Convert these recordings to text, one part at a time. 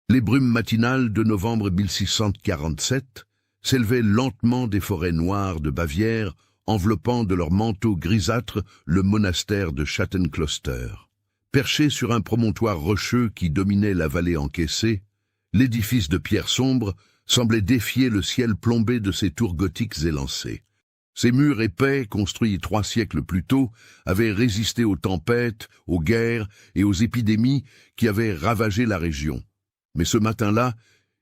Les brumes matinales de novembre 1647 s'élevaient lentement des forêts noires de Bavière, enveloppant de leur manteau grisâtre le monastère de Schattenkloster. Perché sur un promontoire rocheux qui dominait la vallée encaissée, l'édifice de pierre sombre semblait défier le ciel plombé de ses tours gothiques élancées. Ces murs épais, construits 3 siècles plus tôt, avaient résisté aux tempêtes, aux guerres et aux épidémies qui avaient ravagé la région. Mais ce matin-là,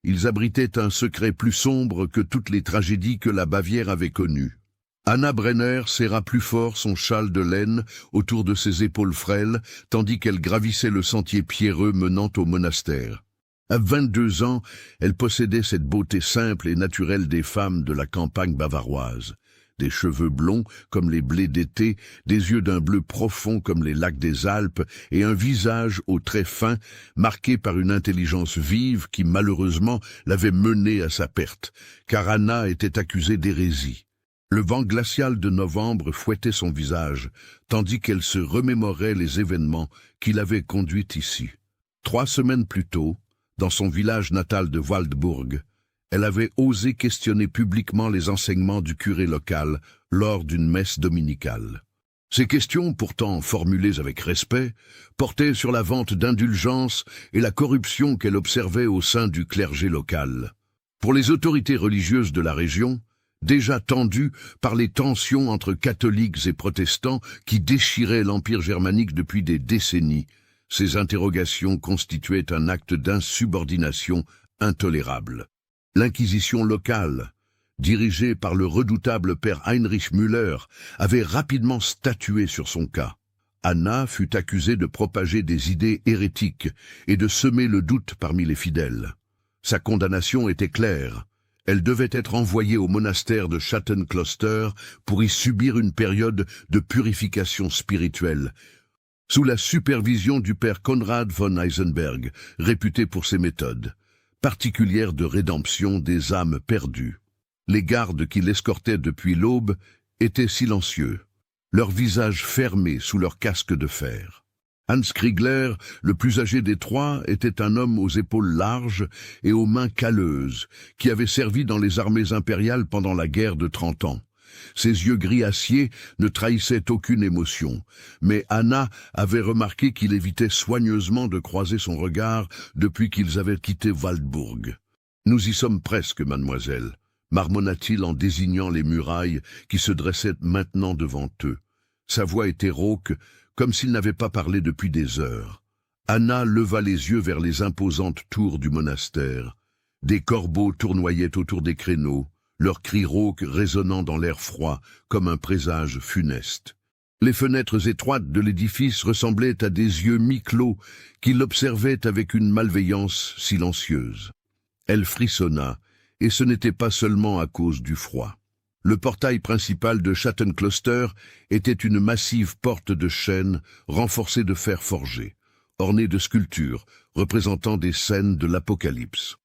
ils abritaient un secret plus sombre que toutes les tragédies que la Bavière avait connues. Anna Brenner serra plus fort son châle de laine autour de ses épaules frêles, tandis qu'elle gravissait le sentier pierreux menant au monastère. À 22 ans, elle possédait cette beauté simple et naturelle des femmes de la campagne bavaroise. Des cheveux blonds comme les blés d'été, des yeux d'un bleu profond comme les lacs des Alpes et un visage aux traits fins marqué par une intelligence vive qui malheureusement l'avait menée à sa perte, car Anna était accusée d'hérésie. Le vent glacial de novembre fouettait son visage, tandis qu'elle se remémorait les événements qui l'avaient conduite ici. 3 semaines plus tôt, dans son village natal de Waldburg, elle avait osé questionner publiquement les enseignements du curé local lors d'une messe dominicale. Ces questions, pourtant formulées avec respect, portaient sur la vente d'indulgences et la corruption qu'elle observait au sein du clergé local. Pour les autorités religieuses de la région, déjà tendues par les tensions entre catholiques et protestants qui déchiraient l'Empire germanique depuis des décennies, ces interrogations constituaient un acte d'insubordination intolérable. L'Inquisition locale, dirigée par le redoutable père Heinrich Müller, avait rapidement statué sur son cas. Anna fut accusée de propager des idées hérétiques et de semer le doute parmi les fidèles. Sa condamnation était claire. Elle devait être envoyée au monastère de Schattenkloster pour y subir une période de purification spirituelle, sous la supervision du père Konrad von Eisenberg, réputé pour ses méthodes particulière de rédemption des âmes perdues. Les gardes qui l'escortaient depuis l'aube étaient silencieux, leurs visages fermés sous leurs casques de fer. Hans Kriegler, le plus âgé des 3, était un homme aux épaules larges et aux mains calleuses, qui avait servi dans les armées impériales pendant la guerre de 30 ans. Ses yeux gris acier ne trahissaient aucune émotion, mais Anna avait remarqué qu'il évitait soigneusement de croiser son regard depuis qu'ils avaient quitté Waldburg. « Nous y sommes presque, mademoiselle », marmonna-t-il en désignant les murailles qui se dressaient maintenant devant eux. Sa voix était rauque, comme s'il n'avait pas parlé depuis des heures. Anna leva les yeux vers les imposantes tours du monastère. Des corbeaux tournoyaient autour des créneaux, leurs cris rauques résonnant dans l'air froid comme un présage funeste. Les fenêtres étroites de l'édifice ressemblaient à des yeux mi-clos qui l'observaient avec une malveillance silencieuse. Elle frissonna, et ce n'était pas seulement à cause du froid. Le portail principal de Schattenkloster était une massive porte de chêne renforcée de fer forgé, ornée de sculptures représentant des scènes de l'Apocalypse.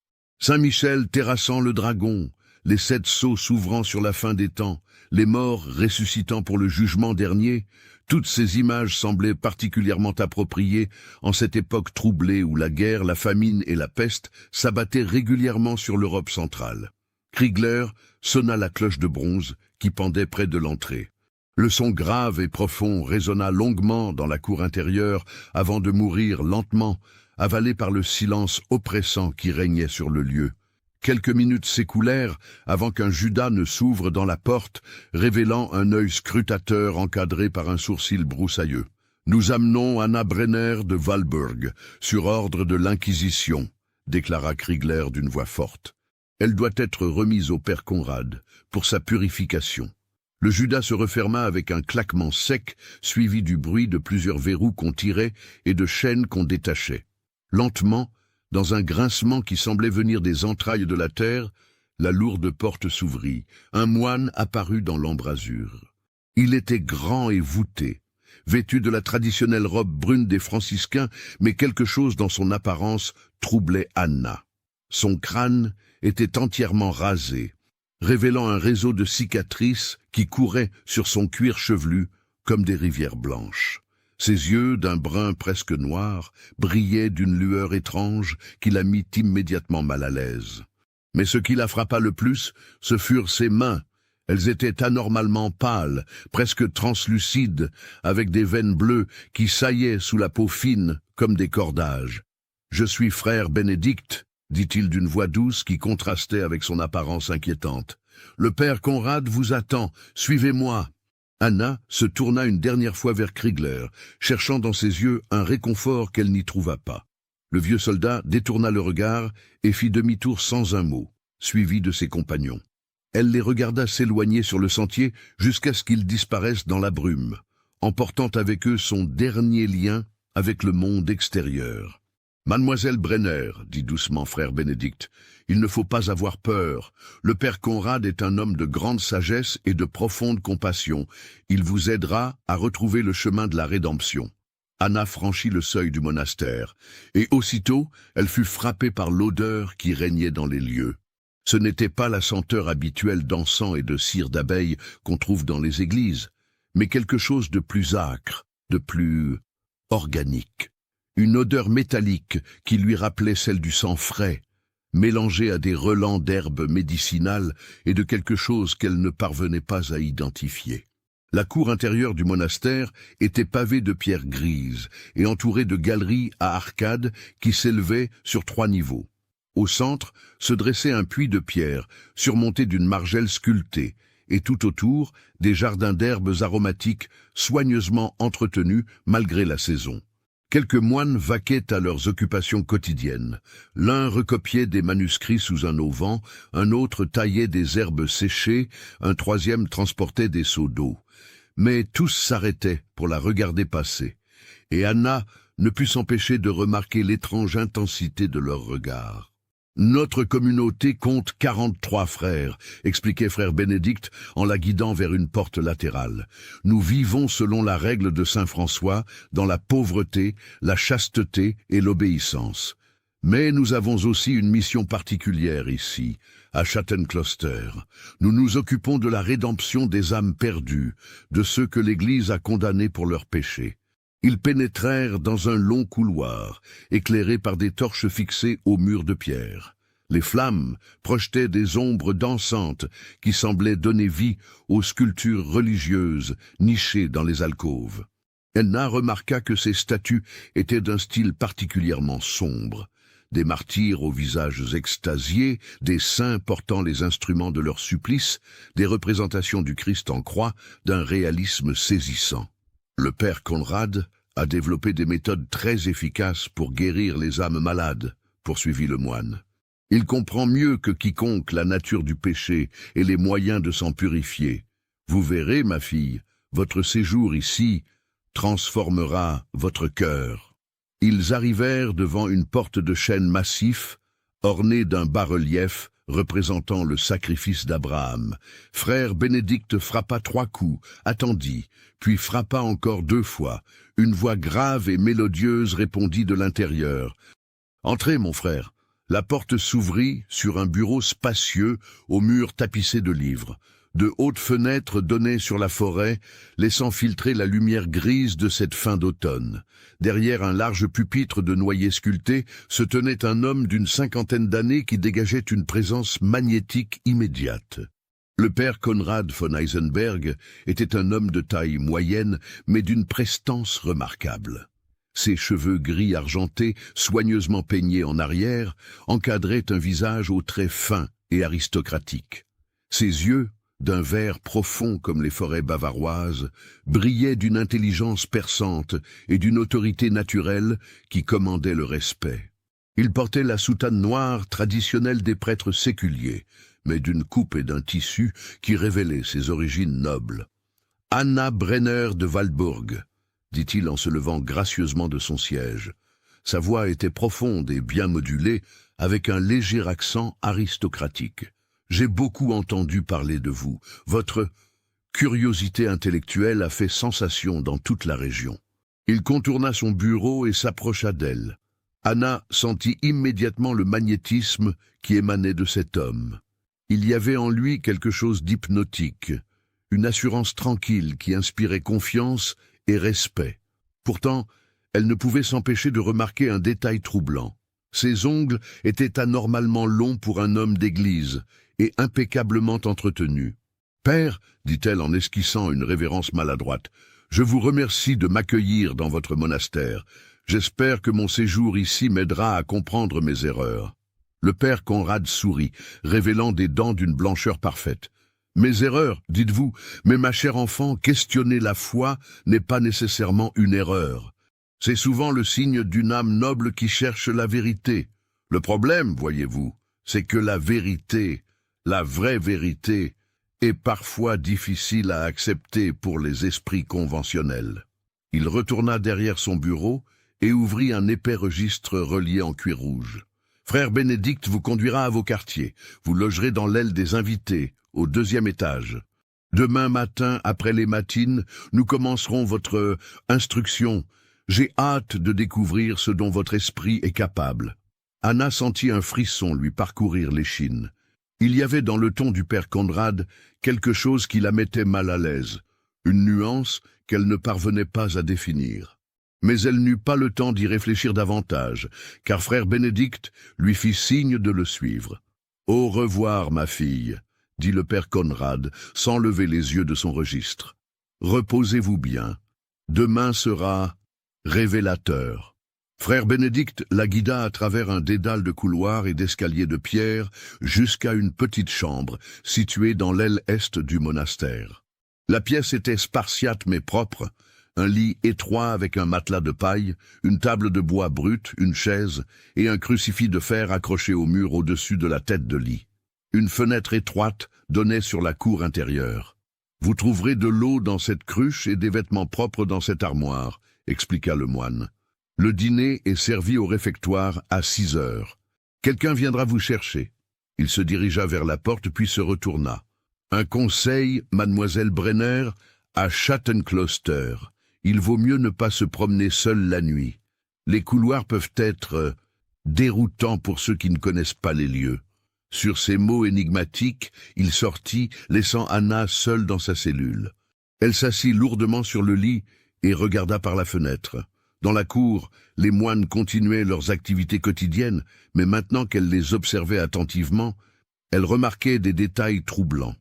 Saint-Michel terrassant le dragon, les 7 sceaux s'ouvrant sur la fin des temps, les morts ressuscitant pour le jugement dernier, toutes ces images semblaient particulièrement appropriées en cette époque troublée où la guerre, la famine et la peste s'abattaient régulièrement sur l'Europe centrale. Kriegler sonna la cloche de bronze qui pendait près de l'entrée. Le son grave et profond résonna longuement dans la cour intérieure avant de mourir lentement, avalé par le silence oppressant qui régnait sur le lieu. Quelques minutes s'écoulèrent avant qu'un Judas ne s'ouvre dans la porte, révélant un œil scrutateur encadré par un sourcil broussailleux. « Nous amenons Anna Brenner de Waldburg, sur ordre de l'Inquisition », déclara Kriegler d'une voix forte. « Elle doit être remise au père Conrad pour sa purification. » Le Judas se referma avec un claquement sec, suivi du bruit de plusieurs verrous qu'on tirait et de chaînes qu'on détachait. Lentement, dans un grincement qui semblait venir des entrailles de la terre, la lourde porte s'ouvrit. Un moine apparut dans l'embrasure. Il était grand et voûté, vêtu de la traditionnelle robe brune des franciscains, mais quelque chose dans son apparence troublait Anna. Son crâne était entièrement rasé, révélant un réseau de cicatrices qui couraient sur son cuir chevelu comme des rivières blanches. Ses yeux, d'un brun presque noir, brillaient d'une lueur étrange qui la mit immédiatement mal à l'aise. Mais ce qui la frappa le plus, ce furent ses mains. Elles étaient anormalement pâles, presque translucides, avec des veines bleues qui saillaient sous la peau fine comme des cordages. « Je suis frère Bénédicte », dit-il d'une voix douce qui contrastait avec son apparence inquiétante. « Le père Conrad vous attend, suivez-moi ». Anna se tourna une dernière fois vers Kriegler, cherchant dans ses yeux un réconfort qu'elle n'y trouva pas. Le vieux soldat détourna le regard et fit demi-tour sans un mot, suivi de ses compagnons. Elle les regarda s'éloigner sur le sentier jusqu'à ce qu'ils disparaissent dans la brume, emportant avec eux son dernier lien avec le monde extérieur. « Mademoiselle Brenner, dit doucement frère Bénédicte, il ne faut pas avoir peur. Le père Conrad est un homme de grande sagesse et de profonde compassion. Il vous aidera à retrouver le chemin de la rédemption. » Anna franchit le seuil du monastère, et aussitôt elle fut frappée par l'odeur qui régnait dans les lieux. Ce n'était pas la senteur habituelle d'encens et de cire d'abeille qu'on trouve dans les églises, mais quelque chose de plus âcre, de plus organique. Une odeur métallique qui lui rappelait celle du sang frais, mélangée à des relents d'herbes médicinales et de quelque chose qu'elle ne parvenait pas à identifier. La cour intérieure du monastère était pavée de pierres grises et entourée de galeries à arcades qui s'élevaient sur 3 niveaux. Au centre se dressait un puits de pierre surmonté d'une margelle sculptée, et tout autour des jardins d'herbes aromatiques soigneusement entretenus malgré la saison. Quelques moines vaquaient à leurs occupations quotidiennes. L'un recopiait des manuscrits sous un auvent, un autre taillait des herbes séchées, un troisième transportait des seaux d'eau. Mais tous s'arrêtaient pour la regarder passer, et Anna ne put s'empêcher de remarquer l'étrange intensité de leurs regards. « Notre communauté compte 43 frères, expliquait frère Bénédicte en la guidant vers une porte latérale. Nous vivons selon la règle de saint François, dans la pauvreté, la chasteté et l'obéissance. Mais nous avons aussi une mission particulière ici, à Schattenkloster. Nous nous occupons de la rédemption des âmes perdues, de ceux que l'Église a condamnés pour leurs péchés. Ils pénétrèrent dans un long couloir, éclairé par des torches fixées au mur de pierre. Les flammes projetaient des ombres dansantes qui semblaient donner vie aux sculptures religieuses nichées dans les alcôves. Anna remarqua que ces statues étaient d'un style particulièrement sombre. Des martyrs aux visages extasiés, des saints portant les instruments de leur supplice, des représentations du Christ en croix d'un réalisme saisissant. Le père Conrad a développé des méthodes très efficaces pour guérir les âmes malades, poursuivit le moine. Il comprend mieux que quiconque la nature du péché et les moyens de s'en purifier. Vous verrez, ma fille, votre séjour ici transformera votre cœur. Ils arrivèrent devant une porte de chêne massif, ornée d'un bas-relief représentant le sacrifice d'Abraham. Frère Bénédicte frappa 3 coups, attendit, puis frappa encore 2 fois. Une voix grave et mélodieuse répondit de l'intérieur. « Entrez, mon frère !» La porte s'ouvrit sur un bureau spacieux aux murs tapissés de livres. De hautes fenêtres donnaient sur la forêt, laissant filtrer la lumière grise de cette fin d'automne. Derrière un large pupitre de noyer sculpté se tenait un homme d'une 50aine d'années qui dégageait une présence magnétique immédiate. Le père Konrad von Heisenberg était un homme de taille moyenne, mais d'une prestance remarquable. Ses cheveux gris argentés, soigneusement peignés en arrière, encadraient un visage aux traits fins et aristocratiques. Ses yeux, d'un vert profond comme les forêts bavaroises, brillaient d'une intelligence perçante et d'une autorité naturelle qui commandait le respect. Il portait la soutane noire traditionnelle des prêtres séculiers, mais d'une coupe et d'un tissu qui révélaient ses origines nobles. « Anna Brenner de Waldburg », dit-il en se levant gracieusement de son siège. Sa voix était profonde et bien modulée, avec un léger accent aristocratique. « J'ai beaucoup entendu parler de vous. Votre curiosité intellectuelle a fait sensation dans toute la région. » Il contourna son bureau et s'approcha d'elle. Anna sentit immédiatement le magnétisme qui émanait de cet homme. Il y avait en lui quelque chose d'hypnotique, une assurance tranquille qui inspirait confiance et respect. Pourtant, elle ne pouvait s'empêcher de remarquer un détail troublant. Ses ongles étaient anormalement longs pour un homme d'église et impeccablement entretenus. « Père, dit-elle en esquissant une révérence maladroite, je vous remercie de m'accueillir dans votre monastère. J'espère que mon séjour ici m'aidera à comprendre mes erreurs. » Le père Conrad sourit, révélant des dents d'une blancheur parfaite. « Mes erreurs, dites-vous, mais ma chère enfant, questionner la foi n'est pas nécessairement une erreur. C'est souvent le signe d'une âme noble qui cherche la vérité. Le problème, voyez-vous, c'est que la vérité, la vraie vérité, est parfois difficile à accepter pour les esprits conventionnels. » Il retourna derrière son bureau et ouvrit un épais registre relié en cuir rouge. « Frère Bénédicte vous conduira à vos quartiers. Vous logerez dans l'aile des invités, au 2e étage. Demain matin, après les matines, nous commencerons votre instruction. J'ai hâte de découvrir ce dont votre esprit est capable. » Anna sentit un frisson lui parcourir l'échine. Il y avait dans le ton du père Conrad quelque chose qui la mettait mal à l'aise, une nuance qu'elle ne parvenait pas à définir. Mais elle n'eut pas le temps d'y réfléchir davantage, car frère Bénédicte lui fit signe de le suivre. « Au revoir, ma fille, » dit le père Conrad, sans lever les yeux de son registre. « Reposez-vous bien. Demain sera révélateur. » Frère Bénédicte la guida à travers un dédale de couloirs et d'escaliers de pierre jusqu'à une petite chambre située dans l'aile est du monastère. La pièce était spartiate mais propre, un lit étroit avec un matelas de paille, une table de bois brut, une chaise et un crucifix de fer accroché au mur au-dessus de la tête de lit. Une fenêtre étroite donnait sur la cour intérieure. « Vous trouverez de l'eau dans cette cruche et des vêtements propres dans cette armoire », expliqua le moine. « Le dîner est servi au réfectoire à 6 heures. Quelqu'un viendra vous chercher. » Il se dirigea vers la porte puis se retourna. « Un conseil, mademoiselle Brenner, à Schattenkloster. Il vaut mieux ne pas se promener seul la nuit. Les couloirs peuvent être déroutants pour ceux qui ne connaissent pas les lieux. » Sur ces mots énigmatiques, il sortit, laissant Anna seule dans sa cellule. Elle s'assit lourdement sur le lit et regarda par la fenêtre. Dans la cour, les moines continuaient leurs activités quotidiennes, mais maintenant qu'elle les observait attentivement, elle remarquait des détails troublants.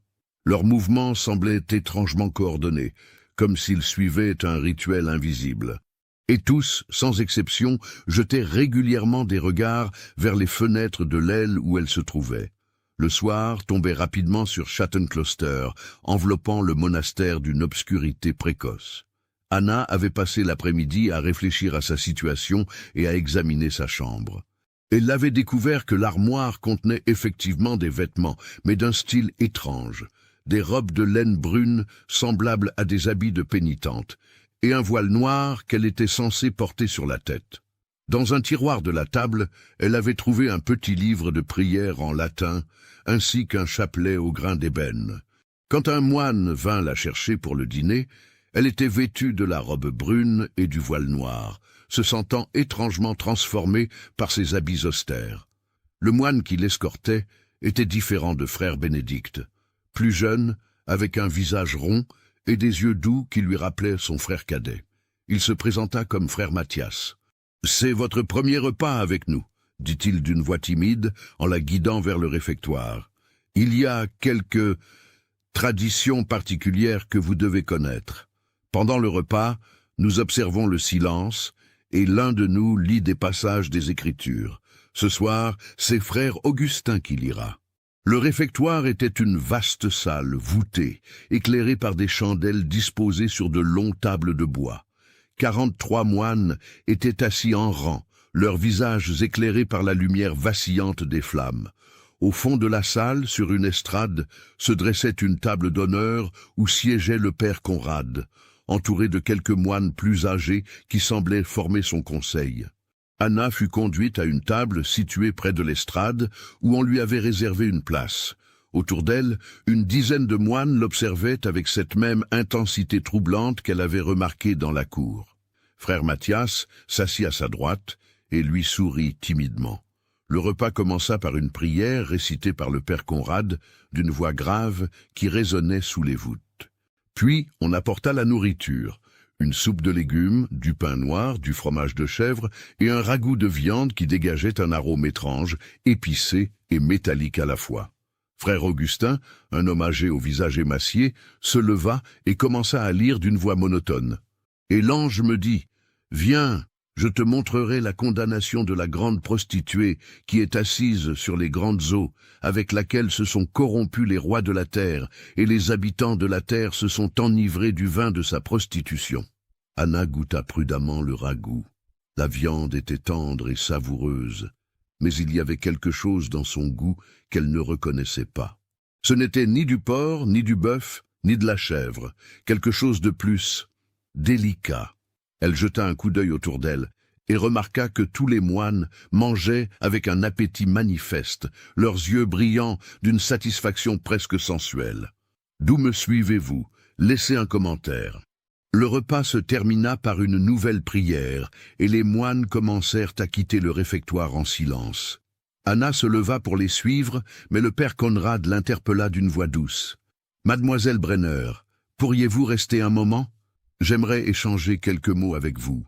Leurs mouvements semblaient étrangement coordonnés, comme s'ils suivaient un rituel invisible. Et tous, sans exception, jetaient régulièrement des regards vers les fenêtres de l'aile où elle se trouvait. Le soir tombait rapidement sur Schattenkloster, enveloppant le monastère d'une obscurité précoce. Anna avait passé l'après-midi à réfléchir à sa situation et à examiner sa chambre. Elle avait découvert que l'armoire contenait effectivement des vêtements, mais d'un style étrange, des robes de laine brune semblables à des habits de pénitente, et un voile noir qu'elle était censée porter sur la tête. Dans un tiroir de la table, elle avait trouvé un petit livre de prières en latin, ainsi qu'un chapelet au grain d'ébène. Quand un moine vint la chercher pour le dîner, elle était vêtue de la robe brune et du voile noir, se sentant étrangement transformée par ses habits austères. Le moine qui l'escortait était différent de frère Bénédicte, plus jeune, avec un visage rond et des yeux doux qui lui rappelaient son frère cadet. Il se présenta comme frère Mathias. « C'est votre premier repas avec nous », dit-il d'une voix timide en la guidant vers le réfectoire. « Il y a quelques traditions particulières que vous devez connaître. Pendant le repas, nous observons le silence et l'un de nous lit des passages des Écritures. Ce soir, c'est frère Augustin qui lira. » Le réfectoire était une vaste salle voûtée, éclairée par des chandelles disposées sur de longues tables de bois. 43 moines étaient assis en rang, leurs visages éclairés par la lumière vacillante des flammes. Au fond de la salle, sur une estrade, se dressait une table d'honneur où siégeait le père Conrad, entouré de quelques moines plus âgés qui semblaient former son conseil. Anna fut conduite à une table située près de l'estrade où on lui avait réservé une place. Autour d'elle, une dizaine de moines l'observaient avec cette même intensité troublante qu'elle avait remarquée dans la cour. Frère Mathias s'assit à sa droite et lui sourit timidement. Le repas commença par une prière récitée par le père Conrad d'une voix grave qui résonnait sous les voûtes. Puis on apporta la nourriture, Une soupe de légumes, du pain noir, du fromage de chèvre et un ragoût de viande qui dégageait un arôme étrange, épicé et métallique à la fois. Frère Augustin, un homme âgé au visage émacié, se leva et commença à lire d'une voix monotone. « Et l'ange me dit, « Viens, je te montrerai la condamnation de la grande prostituée qui est assise sur les grandes eaux, avec laquelle se sont corrompus les rois de la terre, et les habitants de la terre se sont enivrés du vin de sa prostitution. » Anna goûta prudemment le ragoût. La viande était tendre et savoureuse, mais il y avait quelque chose dans son goût qu'elle ne reconnaissait pas. Ce n'était ni du porc, ni du bœuf, ni de la chèvre, quelque chose de plus délicat. Elle jeta un coup d'œil autour d'elle et remarqua que tous les moines mangeaient avec un appétit manifeste, leurs yeux brillants d'une satisfaction presque sensuelle. « D'où me suivez-vous? Laissez un commentaire. » Le repas se termina par une nouvelle prière, et les moines commencèrent à quitter le réfectoire en silence. Anna se leva pour les suivre, mais le père Conrad l'interpella d'une voix douce. « Mademoiselle Brenner, pourriez-vous rester un moment? J'aimerais échanger quelques mots avec vous. »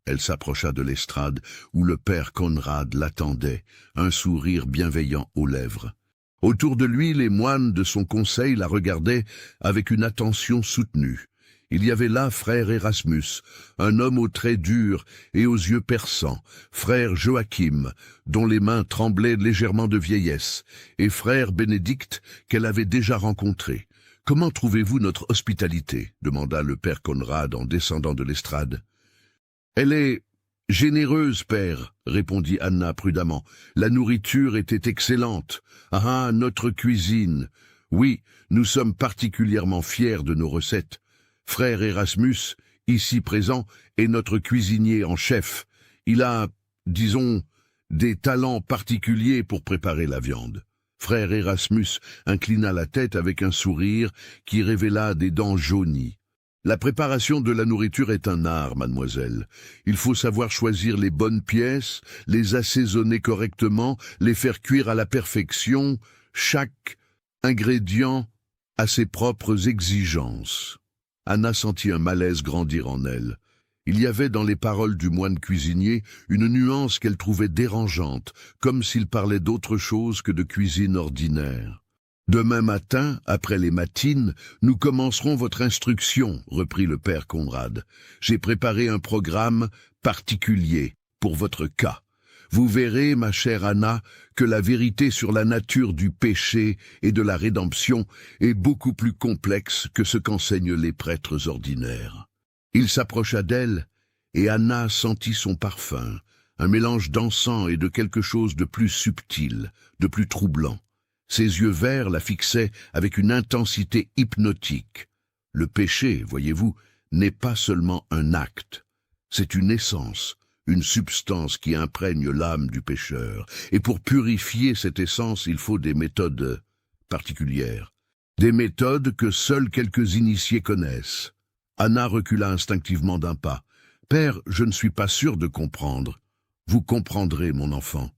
Elle s'approcha de l'estrade où le père Conrad l'attendait, un sourire bienveillant aux lèvres. Autour de lui, les moines de son conseil la regardaient avec une attention soutenue. Il y avait là frère Erasmus, un homme aux traits durs et aux yeux perçants, frère Joachim, dont les mains tremblaient légèrement de vieillesse, et frère Bénédicte, qu'elle avait déjà rencontré. « Comment trouvez-vous notre hospitalité » demanda le père Conrad en descendant de l'estrade. « Elle est généreuse, père, » répondit Anna prudemment. « La nourriture était excellente. Ah, notre cuisine. Oui, nous sommes particulièrement fiers de nos recettes. Frère Erasmus, ici présent, est notre cuisinier en chef. Il a, disons, des talents particuliers pour préparer la viande. » Frère Erasmus inclina la tête avec un sourire qui révéla des dents jaunies. « La préparation de la nourriture est un art, mademoiselle. Il faut savoir choisir les bonnes pièces, les assaisonner correctement, les faire cuire à la perfection. Chaque ingrédient a ses propres exigences. » Anna sentit un malaise grandir en elle. Il y avait dans les paroles du moine cuisinier une nuance qu'elle trouvait dérangeante, comme s'il parlait d'autre chose que de cuisine ordinaire. « Demain matin, après les matines, nous commencerons votre instruction, » reprit le père Conrad. « J'ai préparé un programme particulier pour votre cas. Vous verrez, ma chère Anna, que la vérité sur la nature du péché et de la rédemption est beaucoup plus complexe que ce qu'enseignent les prêtres ordinaires. » Il s'approcha d'elle, et Anna sentit son parfum, un mélange d'encens et de quelque chose de plus subtil, de plus troublant. Ses yeux verts la fixaient avec une intensité hypnotique. Le péché, voyez-vous, n'est pas seulement un acte, c'est une essence, une substance qui imprègne l'âme du pécheur. Et pour purifier cette essence, il faut des méthodes particulières, des méthodes que seuls quelques initiés connaissent. Anna recula instinctivement d'un pas. « Père, je ne suis pas sûr de comprendre. »« Vous comprendrez, mon enfant.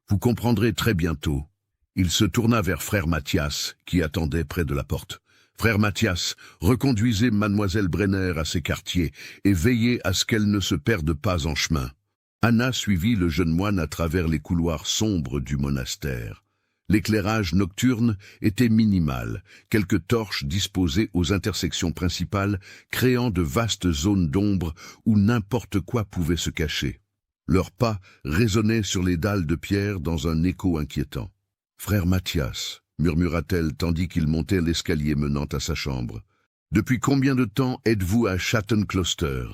Vous comprendrez très bientôt. » Il se tourna vers frère Mathias, qui attendait près de la porte. « Frère Mathias, reconduisez mademoiselle Brenner à ses quartiers et veillez à ce qu'elle ne se perde pas en chemin. » Anna suivit le jeune moine à travers les couloirs sombres du monastère. L'éclairage nocturne était minimal, quelques torches disposées aux intersections principales, créant de vastes zones d'ombre où n'importe quoi pouvait se cacher. Leurs pas résonnaient sur les dalles de pierre dans un écho inquiétant. « Frère Mathias » murmura-t-elle tandis qu'il montait l'escalier menant à sa chambre. « Depuis combien de temps êtes-vous à Chattencloster »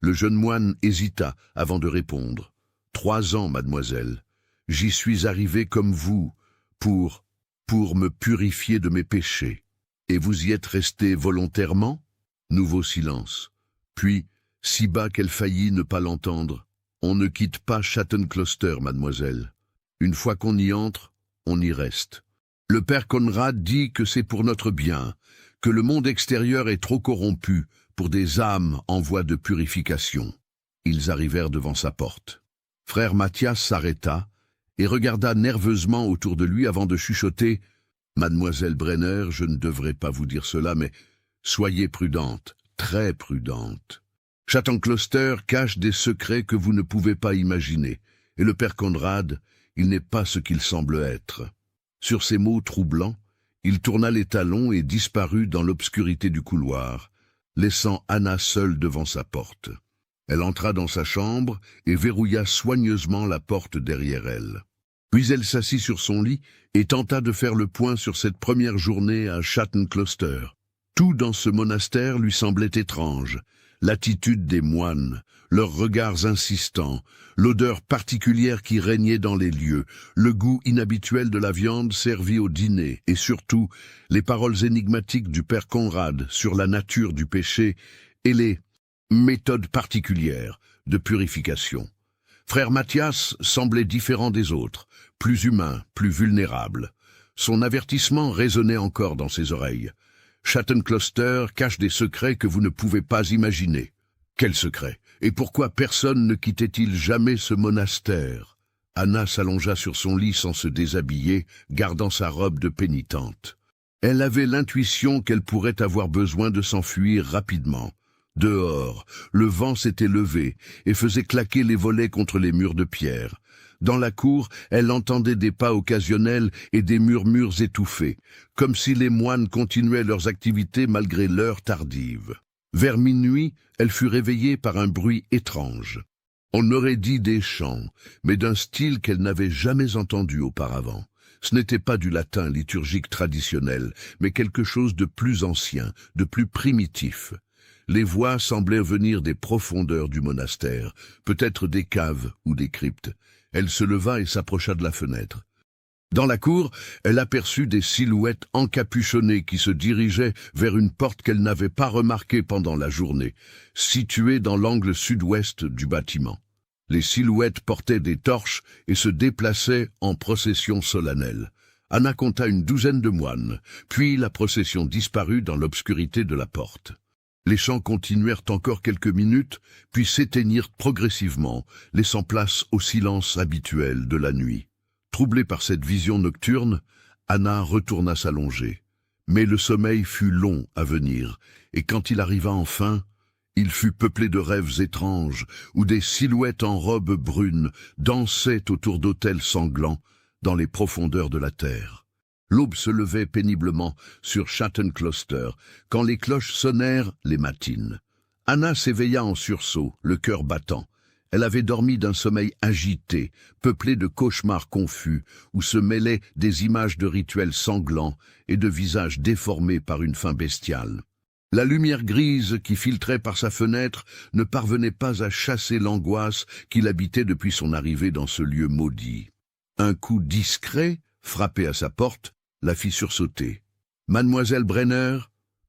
Le jeune moine hésita avant de répondre. « 3 ans, mademoiselle. J'y suis arrivé comme vous, pour me purifier de mes péchés. Et vous y êtes resté volontairement ?» Nouveau silence. Puis, si bas qu'elle faillit ne pas l'entendre, « On ne quitte pas Chattencloster, mademoiselle. Une fois qu'on y entre, on y reste. Le père Conrad dit que c'est pour notre bien, que le monde extérieur est trop corrompu pour des âmes en voie de purification. » Ils arrivèrent devant sa porte. Frère Mathias s'arrêta et regarda nerveusement autour de lui avant de chuchoter « Mademoiselle Brenner, je ne devrais pas vous dire cela, mais soyez prudente, très prudente. Closter cache des secrets que vous ne pouvez pas imaginer, et le père Conrad, il n'est pas ce qu'il semble être. Sur ces mots troublants, il tourna les talons et disparut dans l'obscurité du couloir, laissant Anna seule devant sa porte. Elle entra dans sa chambre et verrouilla soigneusement la porte derrière elle. Puis elle s'assit sur son lit et tenta de faire le point sur cette première journée à Closter. Tout dans ce monastère lui semblait étrange. L'attitude des moines, leurs regards insistants, l'odeur particulière qui régnait dans les lieux, le goût inhabituel de la viande servie au dîner et surtout les paroles énigmatiques du père Conrad sur la nature du péché et les méthodes particulières de purification. Frère Mathias semblait différent des autres, plus humain, plus vulnérable. Son avertissement résonnait encore dans ses oreilles. Closter cache des secrets que vous ne pouvez pas imaginer. Quels secrets? Et pourquoi personne ne quittait-il jamais ce monastère? Anna s'allongea sur son lit sans se déshabiller, gardant sa robe de pénitente. Elle avait l'intuition qu'elle pourrait avoir besoin de s'enfuir rapidement. Dehors, le vent s'était levé et faisait claquer les volets contre les murs de pierre. Dans la cour, elle entendait des pas occasionnels et des murmures étouffés, comme si les moines continuaient leurs activités malgré l'heure tardive. Vers minuit, elle fut réveillée par un bruit étrange. On aurait dit des chants, mais d'un style qu'elle n'avait jamais entendu auparavant. Ce n'était pas du latin liturgique traditionnel, mais quelque chose de plus ancien, de plus primitif. Les voix semblaient venir des profondeurs du monastère, peut-être des caves ou des cryptes. Elle se leva et s'approcha de la fenêtre. Dans la cour, elle aperçut des silhouettes encapuchonnées qui se dirigeaient vers une porte qu'elle n'avait pas remarquée pendant la journée, située dans l'angle sud-ouest du bâtiment. Les silhouettes portaient des torches et se déplaçaient en procession solennelle. Anna compta une douzaine de moines, puis la procession disparut dans l'obscurité de la porte. Les chants continuèrent encore quelques minutes, puis s'éteignirent progressivement, laissant place au silence habituel de la nuit. Troublée par cette vision nocturne, Anna retourna s'allonger. Mais le sommeil fut long à venir, et quand il arriva enfin, il fut peuplé de rêves étranges, où des silhouettes en robes brunes dansaient autour d'autels sanglants dans les profondeurs de la terre. L'aube se levait péniblement sur Closter, quand les cloches sonnèrent les matines. Anna s'éveilla en sursaut, le cœur battant. Elle avait dormi d'un sommeil agité, peuplé de cauchemars confus, où se mêlaient des images de rituels sanglants et de visages déformés par une faim bestiale. La lumière grise qui filtrait par sa fenêtre ne parvenait pas à chasser l'angoisse qu'il habitait depuis son arrivée dans ce lieu maudit. Un coup discret, frappé à sa porte, la fit sursauter. « Mademoiselle Brenner »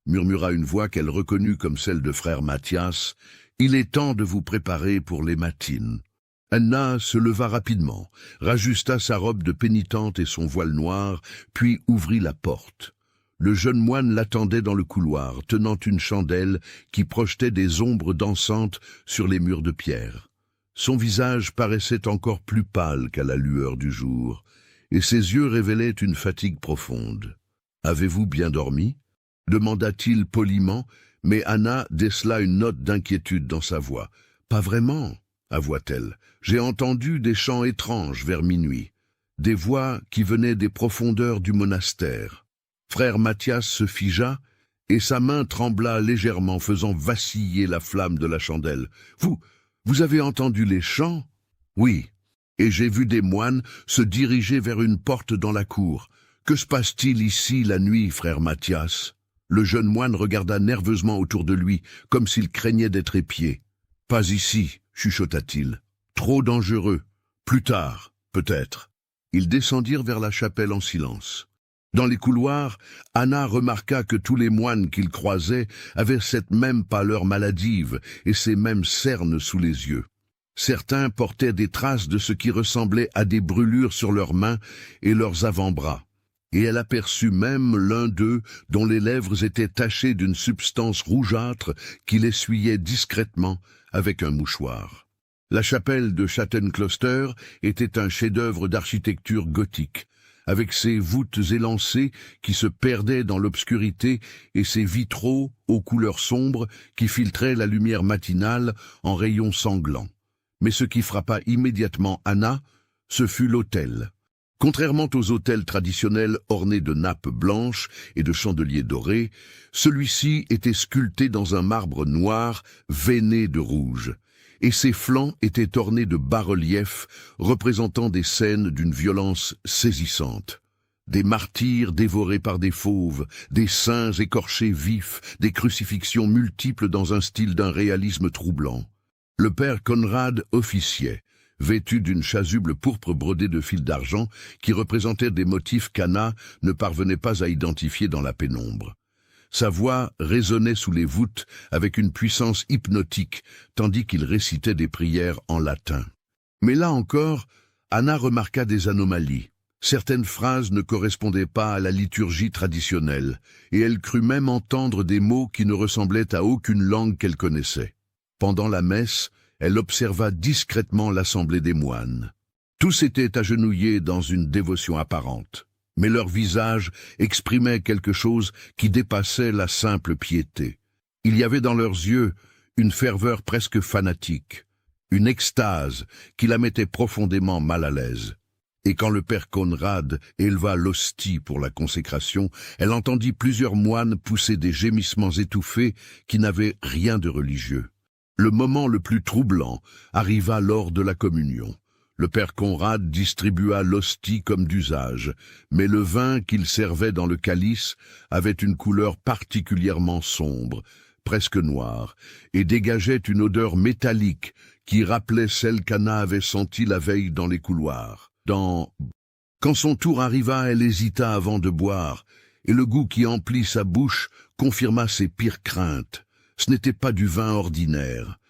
murmura une voix qu'elle reconnut comme celle de frère Mathias, « il est temps de vous préparer pour les matines. » Anna se leva rapidement, rajusta sa robe de pénitente et son voile noir, puis ouvrit la porte. Le jeune moine l'attendait dans le couloir, tenant une chandelle qui projetait des ombres dansantes sur les murs de pierre. Son visage paraissait encore plus pâle qu'à la lueur du jour, et ses yeux révélaient une fatigue profonde. « Avez-vous bien dormi ?» demanda-t-il poliment, mais Anna décela une note d'inquiétude dans sa voix. « Pas vraiment, » avoua-t-elle. « J'ai entendu des chants étranges vers minuit, des voix qui venaient des profondeurs du monastère. » Frère Mathias se figea, et sa main trembla légèrement, faisant vaciller la flamme de la chandelle. « Vous avez entendu les chants ?»« Oui. Et j'ai vu des moines se diriger vers une porte dans la cour. Que se passe-t-il ici la nuit, frère Mathias ?» Le jeune moine regarda nerveusement autour de lui, comme s'il craignait d'être épié. « Pas ici, » chuchota-t-il. « Trop dangereux. Plus tard, peut-être. » Ils descendirent vers la chapelle en silence. Dans les couloirs, Anna remarqua que tous les moines qu'ils croisaient avaient cette même pâleur maladive et ces mêmes cernes sous les yeux. Certains portaient des traces de ce qui ressemblait à des brûlures sur leurs mains et leurs avant-bras. Et elle aperçut même l'un d'eux dont les lèvres étaient tachées d'une substance rougeâtre qu'il essuyait discrètement avec un mouchoir. La chapelle de Closter était un chef-d'œuvre d'architecture gothique, avec ses voûtes élancées qui se perdaient dans l'obscurité et ses vitraux aux couleurs sombres qui filtraient la lumière matinale en rayons sanglants. Mais ce qui frappa immédiatement Anna, ce fut l'autel. Contrairement aux autels traditionnels ornés de nappes blanches et de chandeliers dorés, celui-ci était sculpté dans un marbre noir veiné de rouge, et ses flancs étaient ornés de bas-reliefs représentant des scènes d'une violence saisissante. Des martyrs dévorés par des fauves, des saints écorchés vifs, des crucifixions multiples dans un style d'un réalisme troublant. Le père Conrad officiait, vêtu d'une chasuble pourpre brodée de fils d'argent qui représentait des motifs qu'Anna ne parvenait pas à identifier dans la pénombre. Sa voix résonnait sous les voûtes avec une puissance hypnotique, tandis qu'il récitait des prières en latin. Mais là encore, Anna remarqua des anomalies. Certaines phrases ne correspondaient pas à la liturgie traditionnelle, et elle crut même entendre des mots qui ne ressemblaient à aucune langue qu'elle connaissait. Pendant la messe, elle observa discrètement l'assemblée des moines. Tous étaient agenouillés dans une dévotion apparente, mais leurs visages exprimaient quelque chose qui dépassait la simple piété. Il y avait dans leurs yeux une ferveur presque fanatique, une extase qui la mettait profondément mal à l'aise. Et quand le père Conrad éleva l'hostie pour la consécration, elle entendit plusieurs moines pousser des gémissements étouffés qui n'avaient rien de religieux. Le moment le plus troublant arriva lors de la communion. Le père Conrad distribua l'hostie comme d'usage, mais le vin qu'il servait dans le calice avait une couleur particulièrement sombre, presque noire, et dégageait une odeur métallique qui rappelait celle qu'Anna avait sentie la veille dans les couloirs. Quand son tour arriva, elle hésita avant de boire, et le goût qui emplit sa bouche confirma ses pires craintes. Ce n'était pas du vin ordinaire.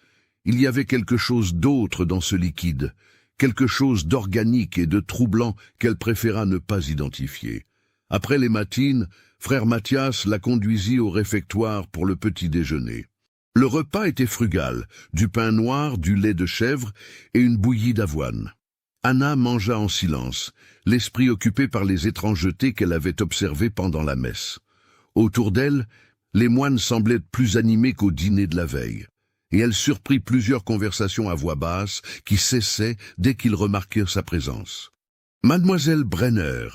Il y avait quelque chose d'autre dans ce liquide, quelque chose d'organique et de troublant qu'elle préféra ne pas identifier. Après les matines, frère Mathias la conduisit au réfectoire pour le petit déjeuner. Le repas était frugal, du pain noir, du lait de chèvre et une bouillie d'avoine. Anna mangea en silence, l'esprit occupé par les étrangetés qu'elle avait observées pendant la messe. Autour d'elle, les moines semblaient plus animés qu'au dîner de la veille, et elle surprit plusieurs conversations à voix basse qui cessaient dès qu'ils remarquèrent sa présence. « Mademoiselle Brenner »,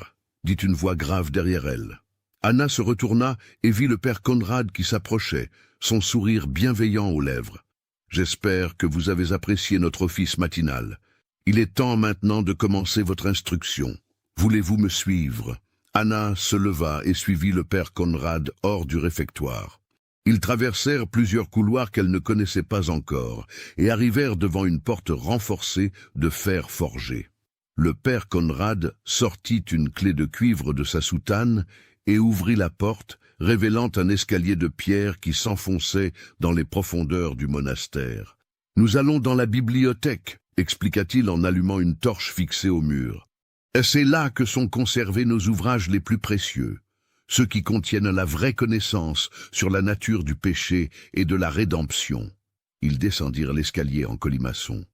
dit une voix grave derrière elle. Anna se retourna et vit le père Conrad qui s'approchait, son sourire bienveillant aux lèvres. « J'espère que vous avez apprécié notre office matinal. Il est temps maintenant de commencer votre instruction. Voulez-vous me suivre ?» Anna se leva et suivit le père Conrad hors du réfectoire. Ils traversèrent plusieurs couloirs qu'elle ne connaissait pas encore et arrivèrent devant une porte renforcée de fer forgé. Le père Conrad sortit une clé de cuivre de sa soutane et ouvrit la porte, révélant un escalier de pierre qui s'enfonçait dans les profondeurs du monastère. « Nous allons dans la bibliothèque », expliqua-t-il en allumant une torche fixée au mur. « C'est là que sont conservés nos ouvrages les plus précieux, ceux qui contiennent la vraie connaissance sur la nature du péché et de la rédemption. » Ils descendirent l'escalier en colimaçon.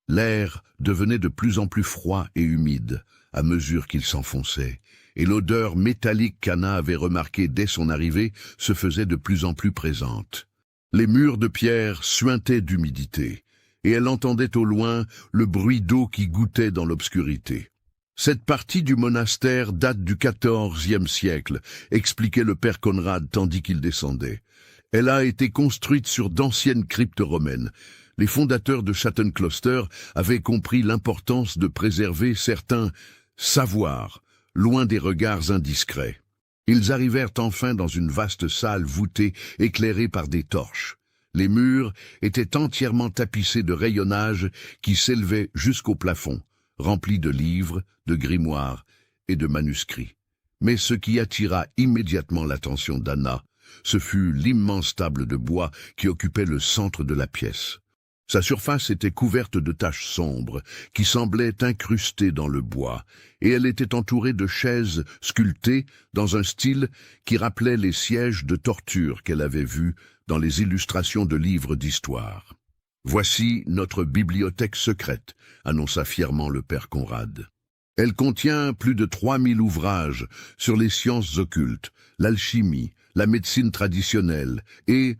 L'air devenait de plus en plus froid et humide à mesure qu'il s'enfonçait, et l'odeur métallique qu'Anna avait remarquée dès son arrivée se faisait de plus en plus présente. Les murs de pierre suintaient d'humidité, et elle entendait au loin le bruit d'eau qui gouttait dans l'obscurité. Cette partie du monastère date du XIVe siècle, expliquait le père Conrad tandis qu'il descendait. Elle a été construite sur d'anciennes cryptes romaines. Les fondateurs de Schattenkloster avaient compris l'importance de préserver certains savoirs, loin des regards indiscrets. Ils arrivèrent enfin dans une vaste salle voûtée, éclairée par des torches. Les murs étaient entièrement tapissés de rayonnages qui s'élevaient jusqu'au plafond, remplis de livres, de grimoires et de manuscrits. Mais ce qui attira immédiatement l'attention d'Anna, ce fut l'immense table de bois qui occupait le centre de la pièce. Sa surface était couverte de taches sombres qui semblaient incrustées dans le bois, et elle était entourée de chaises sculptées dans un style qui rappelait les sièges de torture qu'elle avait vus dans les illustrations de livres d'histoire. « Voici notre bibliothèque secrète », annonça fièrement le père Conrad. Elle contient plus de 3000 ouvrages sur les sciences occultes, l'alchimie, la médecine traditionnelle et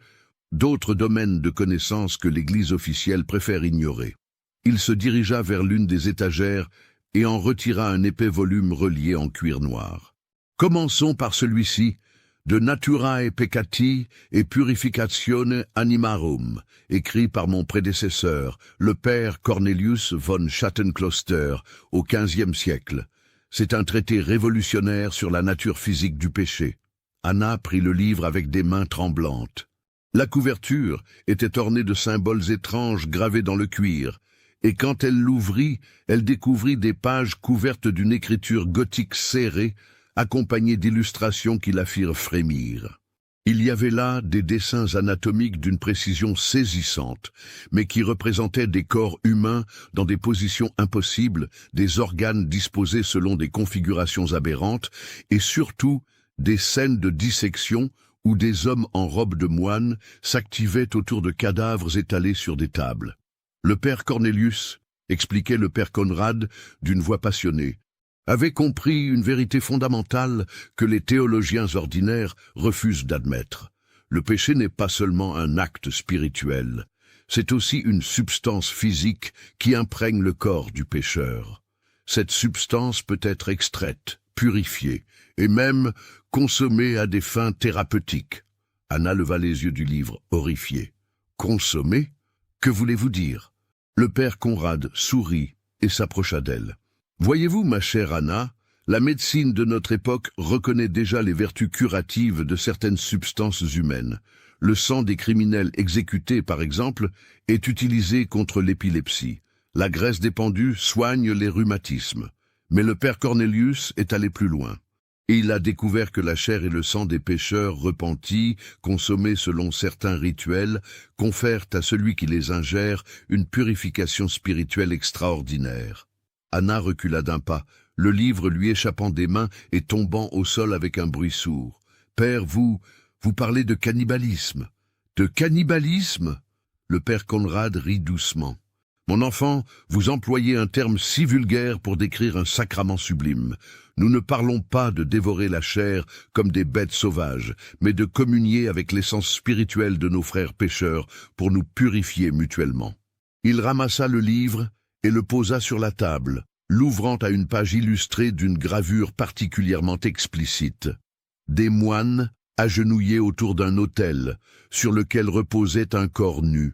d'autres domaines de connaissances que l'Église officielle préfère ignorer. Il se dirigea vers l'une des étagères et en retira un épais volume relié en cuir noir. Commençons par celui-ci, De Naturae Peccati et Purificatione Animarum, écrit par mon prédécesseur, le père Cornelius von Schattenkloster, au XVe siècle. C'est un traité révolutionnaire sur la nature physique du péché. Anna prit le livre avec des mains tremblantes. La couverture était ornée de symboles étranges gravés dans le cuir, et quand elle l'ouvrit, elle découvrit des pages couvertes d'une écriture gothique serrée, accompagnée d'illustrations qui la firent frémir. Il y avait là des dessins anatomiques d'une précision saisissante, mais qui représentaient des corps humains dans des positions impossibles, des organes disposés selon des configurations aberrantes, et surtout des scènes de dissection où des hommes en robe de moine s'activaient autour de cadavres étalés sur des tables. Le père Cornelius, expliquait le père Conrad d'une voix passionnée, avait compris une vérité fondamentale que les théologiens ordinaires refusent d'admettre. Le péché n'est pas seulement un acte spirituel, c'est aussi une substance physique qui imprègne le corps du pécheur. Cette substance peut être extraite, purifiée, et même consommée à des fins thérapeutiques. Anna leva les yeux du livre, horrifiée. Consommée? Que voulez-vous dire? Le père Conrad sourit et s'approcha d'elle. Voyez-vous, ma chère Anna, la médecine de notre époque reconnaît déjà les vertus curatives de certaines substances humaines. Le sang des criminels exécutés, par exemple, est utilisé contre l'épilepsie. La graisse des pendus soigne les rhumatismes. Mais le père Cornelius est allé plus loin. Il a découvert que la chair et le sang des pécheurs repentis, consommés selon certains rituels, confèrent à celui qui les ingère une purification spirituelle extraordinaire. Anna recula d'un pas, le livre lui échappant des mains et tombant au sol avec un bruit sourd. « Père, vous parlez de cannibalisme. »« De cannibalisme ?» Le père Conrad rit doucement. « Mon enfant, vous employez un terme si vulgaire pour décrire un sacrement sublime. Nous ne parlons pas de dévorer la chair comme des bêtes sauvages, mais de communier avec l'essence spirituelle de nos frères pécheurs pour nous purifier mutuellement. » Il ramassa le livre et le posa sur la table, l'ouvrant à une page illustrée d'une gravure particulièrement explicite. Des moines agenouillés autour d'un autel, sur lequel reposait un corps nu,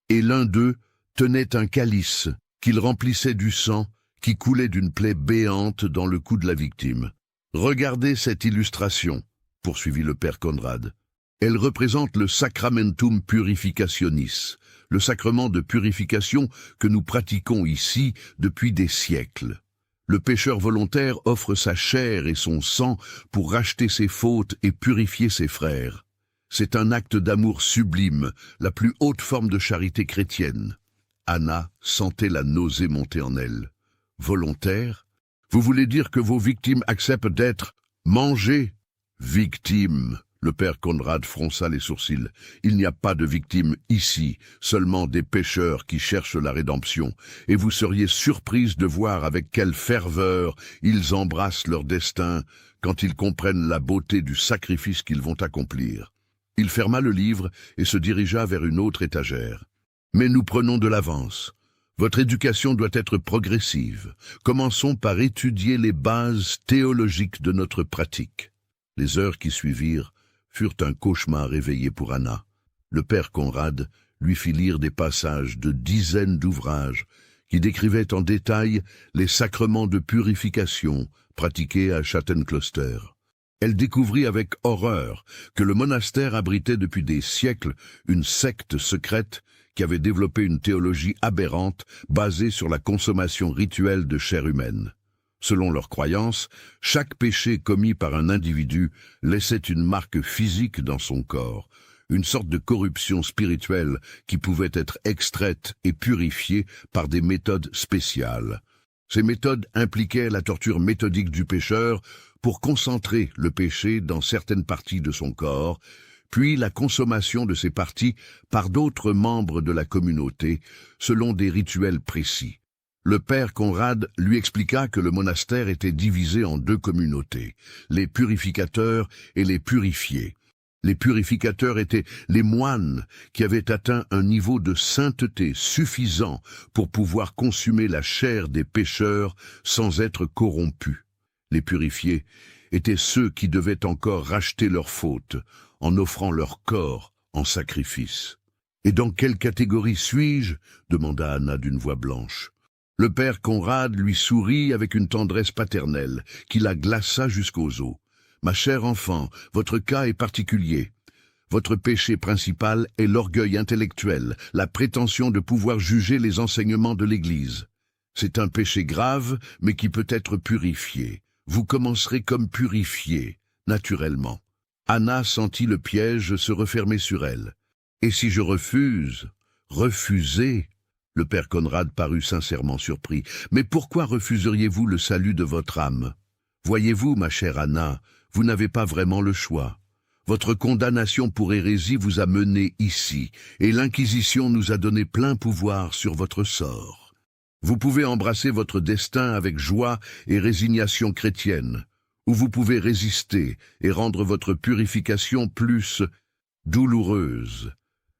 et l'un d'eux tenait un calice qu'il remplissait du sang qui coulait d'une plaie béante dans le cou de la victime. « Regardez cette illustration, » poursuivit le père Conrad. « Elle représente le Sacramentum Purificationis, le sacrement de purification que nous pratiquons ici depuis des siècles. Le pécheur volontaire offre sa chair et son sang pour racheter ses fautes et purifier ses frères. C'est un acte d'amour sublime, la plus haute forme de charité chrétienne. » Anna sentait la nausée monter en elle. « Volontaire? Vous voulez dire que vos victimes acceptent d'être mangées? »« Victimes !» Le père Conrad fronça les sourcils. « Il n'y a pas de victimes ici, seulement des pécheurs qui cherchent la rédemption, et vous seriez surprise de voir avec quelle ferveur ils embrassent leur destin quand ils comprennent la beauté du sacrifice qu'ils vont accomplir. » Il ferma le livre et se dirigea vers une autre étagère. « Mais nous prenons de l'avance. Votre éducation doit être progressive. Commençons par étudier les bases théologiques de notre pratique. » Les heures qui suivirent furent un cauchemar éveillé pour Anna. Le père Conrad lui fit lire des passages de dizaines d'ouvrages qui décrivaient en détail les sacrements de purification pratiqués à Schattenkloster. Elle découvrit avec horreur que le monastère abritait depuis des siècles une secte secrète qui avait développé une théologie aberrante basée sur la consommation rituelle de chair humaine. Selon leurs croyances, chaque péché commis par un individu laissait une marque physique dans son corps, une sorte de corruption spirituelle qui pouvait être extraite et purifiée par des méthodes spéciales. Ces méthodes impliquaient la torture méthodique du pécheur pour concentrer le péché dans certaines parties de son corps, puis la consommation de ces parties par d'autres membres de la communauté selon des rituels précis. Le père Conrad lui expliqua que le monastère était divisé en deux communautés, les purificateurs et les purifiés. Les purificateurs étaient les moines qui avaient atteint un niveau de sainteté suffisant pour pouvoir consumer la chair des pécheurs sans être corrompus. Les purifiés étaient ceux qui devaient encore racheter leurs fautes en offrant leur corps en sacrifice. « Et dans quelle catégorie suis-je » demanda Anna d'une voix blanche. Le père Conrad lui sourit avec une tendresse paternelle qui la glaça jusqu'aux os. « Ma chère enfant, votre cas est particulier. Votre péché principal est l'orgueil intellectuel, la prétention de pouvoir juger les enseignements de l'Église. C'est un péché grave, mais qui peut être purifié. Vous commencerez comme purifié, naturellement. » Anna sentit le piège se refermer sur elle. « Et si je refuse ?»« Refusez ?» Le père Conrad parut sincèrement surpris. « Mais pourquoi refuseriez-vous le salut de votre âme ? Voyez-vous, ma chère Anna, vous n'avez pas vraiment le choix. Votre condamnation pour hérésie vous a mené ici, et l'Inquisition nous a donné plein pouvoir sur votre sort. Vous pouvez embrasser votre destin avec joie et résignation chrétienne, ou vous pouvez résister et rendre votre purification plus douloureuse.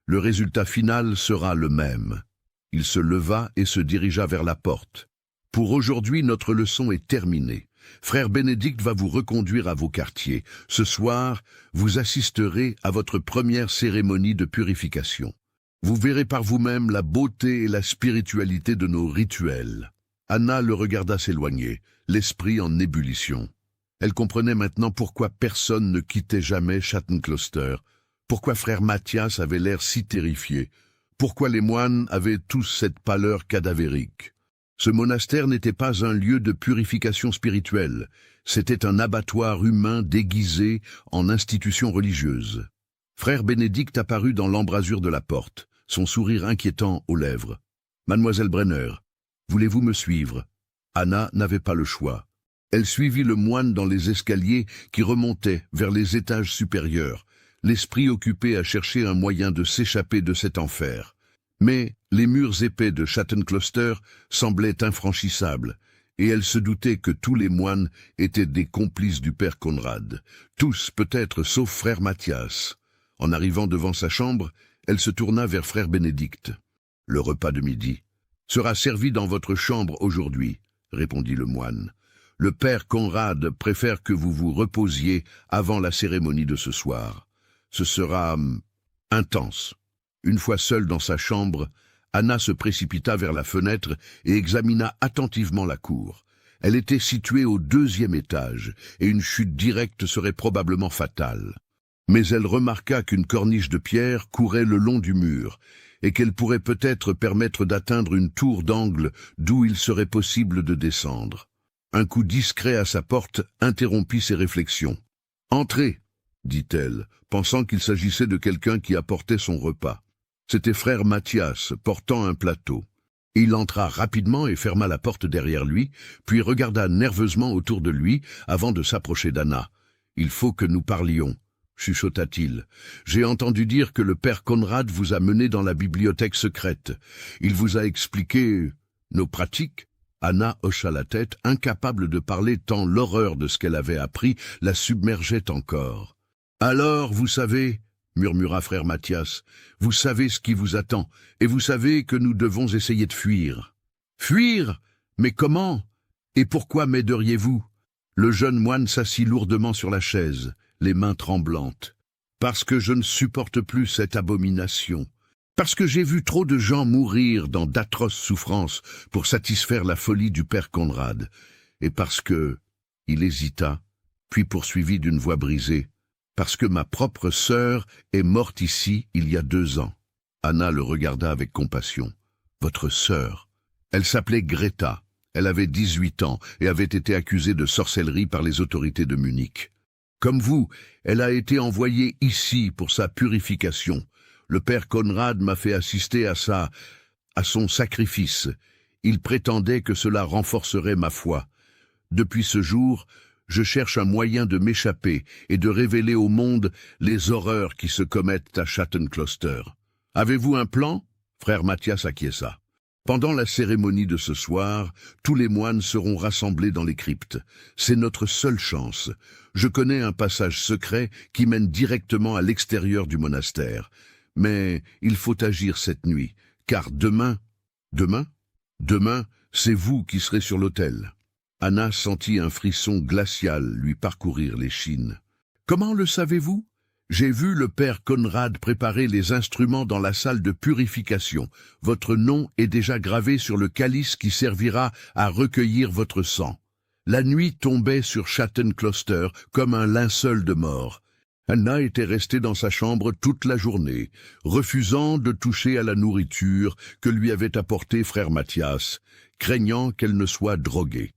Le résultat final sera le même. » Il se leva et se dirigea vers la porte. « Pour aujourd'hui, notre leçon est terminée. Frère Bénédicte va vous reconduire à vos quartiers. Ce soir, vous assisterez à votre première cérémonie de purification. Vous verrez par vous-même la beauté et la spiritualité de nos rituels. » Anna le regarda s'éloigner, l'esprit en ébullition. Elle comprenait maintenant pourquoi personne ne quittait jamais Chattencloster, pourquoi frère Mathias avait l'air si terrifié, pourquoi les moines avaient tous cette pâleur cadavérique. Ce monastère n'était pas un lieu de purification spirituelle, c'était un abattoir humain déguisé en institution religieuse. Frère Bénédicte apparut dans l'embrasure de la porte, son sourire inquiétant aux lèvres. « Mademoiselle Brenner, voulez-vous me suivre ?» Anna n'avait pas le choix. Elle suivit le moine dans les escaliers qui remontaient vers les étages supérieurs, l'esprit occupé à chercher un moyen de s'échapper de cet enfer. Mais les murs épais de Chattencloster semblaient infranchissables, et elle se doutait que tous les moines étaient des complices du père Conrad, tous peut-être sauf frère Mathias. En arrivant devant sa chambre, elle se tourna vers frère Bénédicte. « Le repas de midi sera servi dans votre chambre aujourd'hui, » répondit le moine. « Le père Conrad préfère que vous vous reposiez avant la cérémonie de ce soir. Ce sera intense. » Une fois seule dans sa chambre, Anna se précipita vers la fenêtre et examina attentivement la cour. Elle était située au 2e étage, et une chute directe serait probablement fatale. Mais elle remarqua qu'une corniche de pierre courait le long du mur, et qu'elle pourrait peut-être permettre d'atteindre une tour d'angle d'où il serait possible de descendre. Un coup discret à sa porte interrompit ses réflexions. « Entrez !» dit-elle, pensant qu'il s'agissait de quelqu'un qui apportait son repas. C'était frère Mathias, portant un plateau. Il entra rapidement et ferma la porte derrière lui, puis regarda nerveusement autour de lui avant de s'approcher d'Anna. « Il faut que nous parlions, » chuchota-t-il. « J'ai entendu dire que le père Conrad vous a mené dans la bibliothèque secrète. Il vous a expliqué nos pratiques ?» Anna hocha la tête, incapable de parler tant l'horreur de ce qu'elle avait appris la submergeait encore. « Alors, vous savez, » murmura frère Mathias, « vous savez ce qui vous attend, et vous savez que nous devons essayer de fuir. »« Fuir ? Mais comment ? Et pourquoi m'aideriez-vous » Le jeune moine s'assit lourdement sur la chaise, les mains tremblantes. « Parce que je ne supporte plus cette abomination. Parce que j'ai vu trop de gens mourir dans d'atroces souffrances pour satisfaire la folie du père Conrad. Et parce que... » Il hésita, puis poursuivit d'une voix brisée. « Parce que ma propre sœur est morte ici il y a 2 ans. » Anna le regarda avec compassion. « Votre sœur ?» Elle s'appelait Greta. Elle avait 18 ans et avait été accusée de sorcellerie par les autorités de Munich. Comme vous, elle a été envoyée ici pour sa purification. Le père Conrad m'a fait assister à son sacrifice. Il prétendait que cela renforcerait ma foi. Depuis ce jour, je cherche un moyen de m'échapper et de révéler au monde les horreurs qui se commettent à Chattencloster. Avez-vous un plan ? Frère Mathias acquiesça. Pendant la cérémonie de ce soir, tous les moines seront rassemblés dans les cryptes. C'est notre seule chance. Je connais un passage secret qui mène directement à l'extérieur du monastère. Mais il faut agir cette nuit, car demain, c'est vous qui serez sur l'autel. Anna sentit un frisson glacial lui parcourir l'échine. « Comment le savez-vous ? J'ai vu le père Conrad préparer les instruments dans la salle de purification. Votre nom est déjà gravé sur le calice qui servira à recueillir votre sang. » La nuit tombait sur Chatten Closter comme un linceul de mort. Anna était restée dans sa chambre toute la journée, refusant de toucher à la nourriture que lui avait apportée frère Mathias, craignant qu'elle ne soit droguée.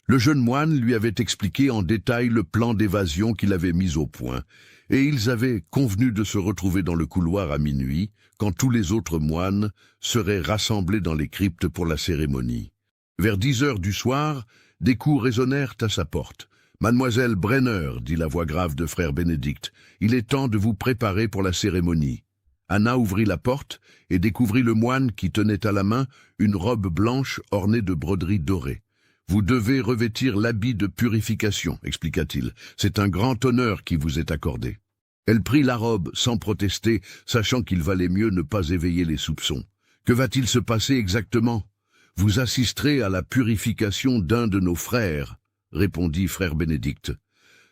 Le jeune moine lui avait expliqué en détail le plan d'évasion qu'il avait mis au point, et ils avaient convenu de se retrouver dans le couloir à minuit, quand tous les autres moines seraient rassemblés dans les cryptes pour la cérémonie. Vers 10 heures du soir, des coups résonnèrent à sa porte. « Mademoiselle Brenner, dit la voix grave de frère Bénédicte, il est temps de vous préparer pour la cérémonie. » Anna ouvrit la porte et découvrit le moine qui tenait à la main une robe blanche ornée de broderies dorées. « Vous devez revêtir l'habit de purification, expliqua-t-il. C'est un grand honneur qui vous est accordé. » Elle prit la robe sans protester, sachant qu'il valait mieux ne pas éveiller les soupçons. « Que va-t-il se passer exactement ? Vous assisterez à la purification d'un de nos frères, répondit frère Bénédicte.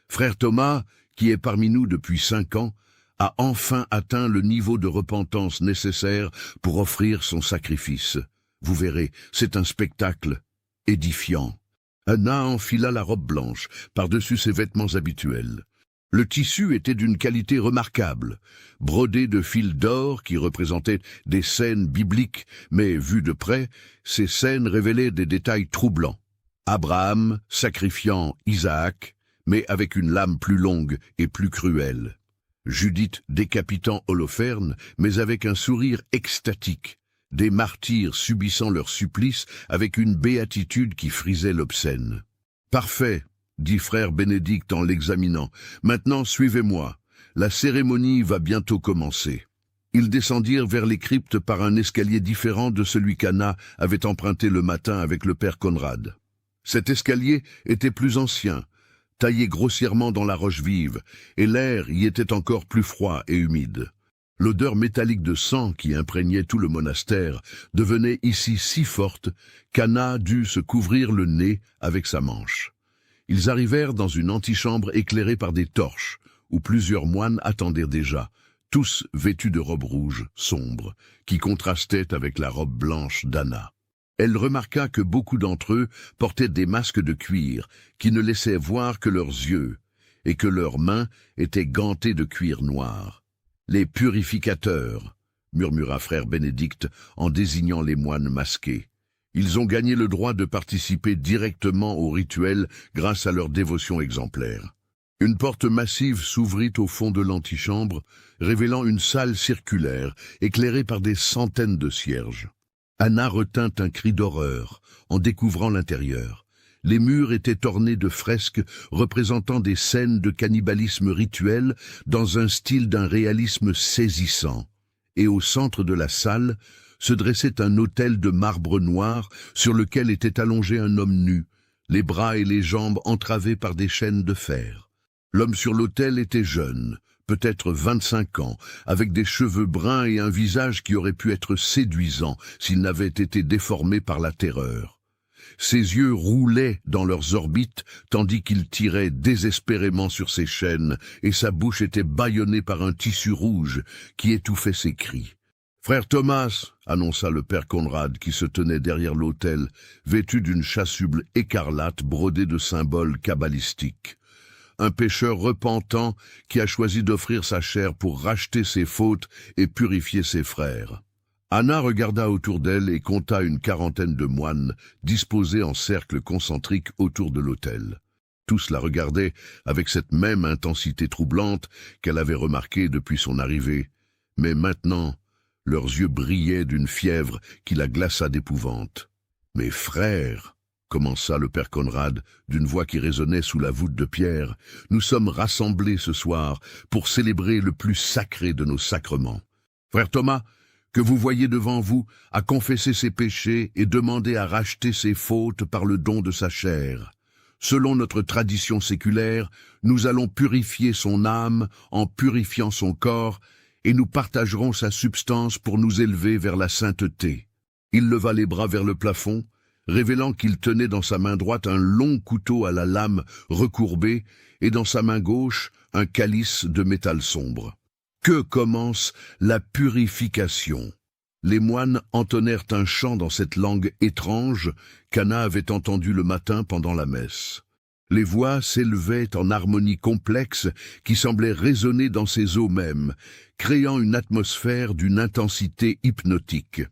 Frère Thomas, qui est parmi nous depuis 5 ans, a enfin atteint le niveau de repentance nécessaire pour offrir son sacrifice. Vous verrez, c'est un spectacle édifiant. Anna enfila la robe blanche, par-dessus ses vêtements habituels. Le tissu était d'une qualité remarquable, brodé de fils d'or qui représentaient des scènes bibliques, mais vues de près, ces scènes révélaient des détails troublants. Abraham sacrifiant Isaac, mais avec une lame plus longue et plus cruelle. Judith décapitant Holoferne, mais avec un sourire extatique. Des martyrs subissant leur supplice avec une béatitude qui frisait l'obscène. « Parfait, » dit frère Bénédicte en l'examinant. « Maintenant, suivez-moi. La cérémonie va bientôt commencer. » Ils descendirent vers les cryptes par un escalier différent de celui qu'Anna avait emprunté le matin avec le père Conrad. Cet escalier était plus ancien, taillé grossièrement dans la roche vive, et l'air y était encore plus froid et humide. L'odeur métallique de sang qui imprégnait tout le monastère devenait ici si forte qu'Anna dut se couvrir le nez avec sa manche. Ils arrivèrent dans une antichambre éclairée par des torches, où plusieurs moines attendaient déjà, tous vêtus de robes rouges, sombres, qui contrastaient avec la robe blanche d'Anna. Elle remarqua que beaucoup d'entre eux portaient des masques de cuir qui ne laissaient voir que leurs yeux, et que leurs mains étaient gantées de cuir noir. « Les purificateurs », murmura frère Bénédicte en désignant les moines masqués. Ils ont gagné le droit de participer directement au rituel grâce à leur dévotion exemplaire. Une porte massive s'ouvrit au fond de l'antichambre, révélant une salle circulaire, éclairée par des centaines de cierges. Anna retint un cri d'horreur en découvrant l'intérieur. Les murs étaient ornés de fresques représentant des scènes de cannibalisme rituel dans un style d'un réalisme saisissant. Et au centre de la salle se dressait un autel de marbre noir sur lequel était allongé un homme nu, les bras et les jambes entravés par des chaînes de fer. L'homme sur l'autel était jeune, peut-être 25 ans, avec des cheveux bruns et un visage qui aurait pu être séduisant s'il n'avait été déformé par la terreur. Ses yeux roulaient dans leurs orbites tandis qu'il tirait désespérément sur ses chaînes et sa bouche était bâillonnée par un tissu rouge qui étouffait ses cris. « Frère Thomas » annonça le père Conrad qui se tenait derrière l'autel, vêtu d'une chasuble écarlate brodée de symboles kabbalistiques. Un pécheur repentant qui a choisi d'offrir sa chair pour racheter ses fautes et purifier ses frères. Anna regarda autour d'elle et compta une quarantaine de moines disposés en cercle concentrique autour de l'autel. Tous la regardaient avec cette même intensité troublante qu'elle avait remarquée depuis son arrivée, mais maintenant, leurs yeux brillaient d'une fièvre qui la glaça d'épouvante. « Mes frères !» commença le père Conrad, d'une voix qui résonnait sous la voûte de pierre, « nous sommes rassemblés ce soir pour célébrer le plus sacré de nos sacrements. Frère Thomas, que vous voyez devant vous a confessé ses péchés et demandé à racheter ses fautes par le don de sa chair. Selon notre tradition séculaire, nous allons purifier son âme en purifiant son corps, et nous partagerons sa substance pour nous élever vers la sainteté. » Il leva les bras vers le plafond, révélant qu'il tenait dans sa main droite un long couteau à la lame recourbée et dans sa main gauche un calice de métal sombre. Que commence la purification? Les moines entonnèrent un chant dans cette langue étrange qu'Anna avait entendue le matin pendant la messe. Les voix s'élevaient en harmonie complexe qui semblait résonner dans ses os mêmes, créant une atmosphère d'une intensité hypnotique.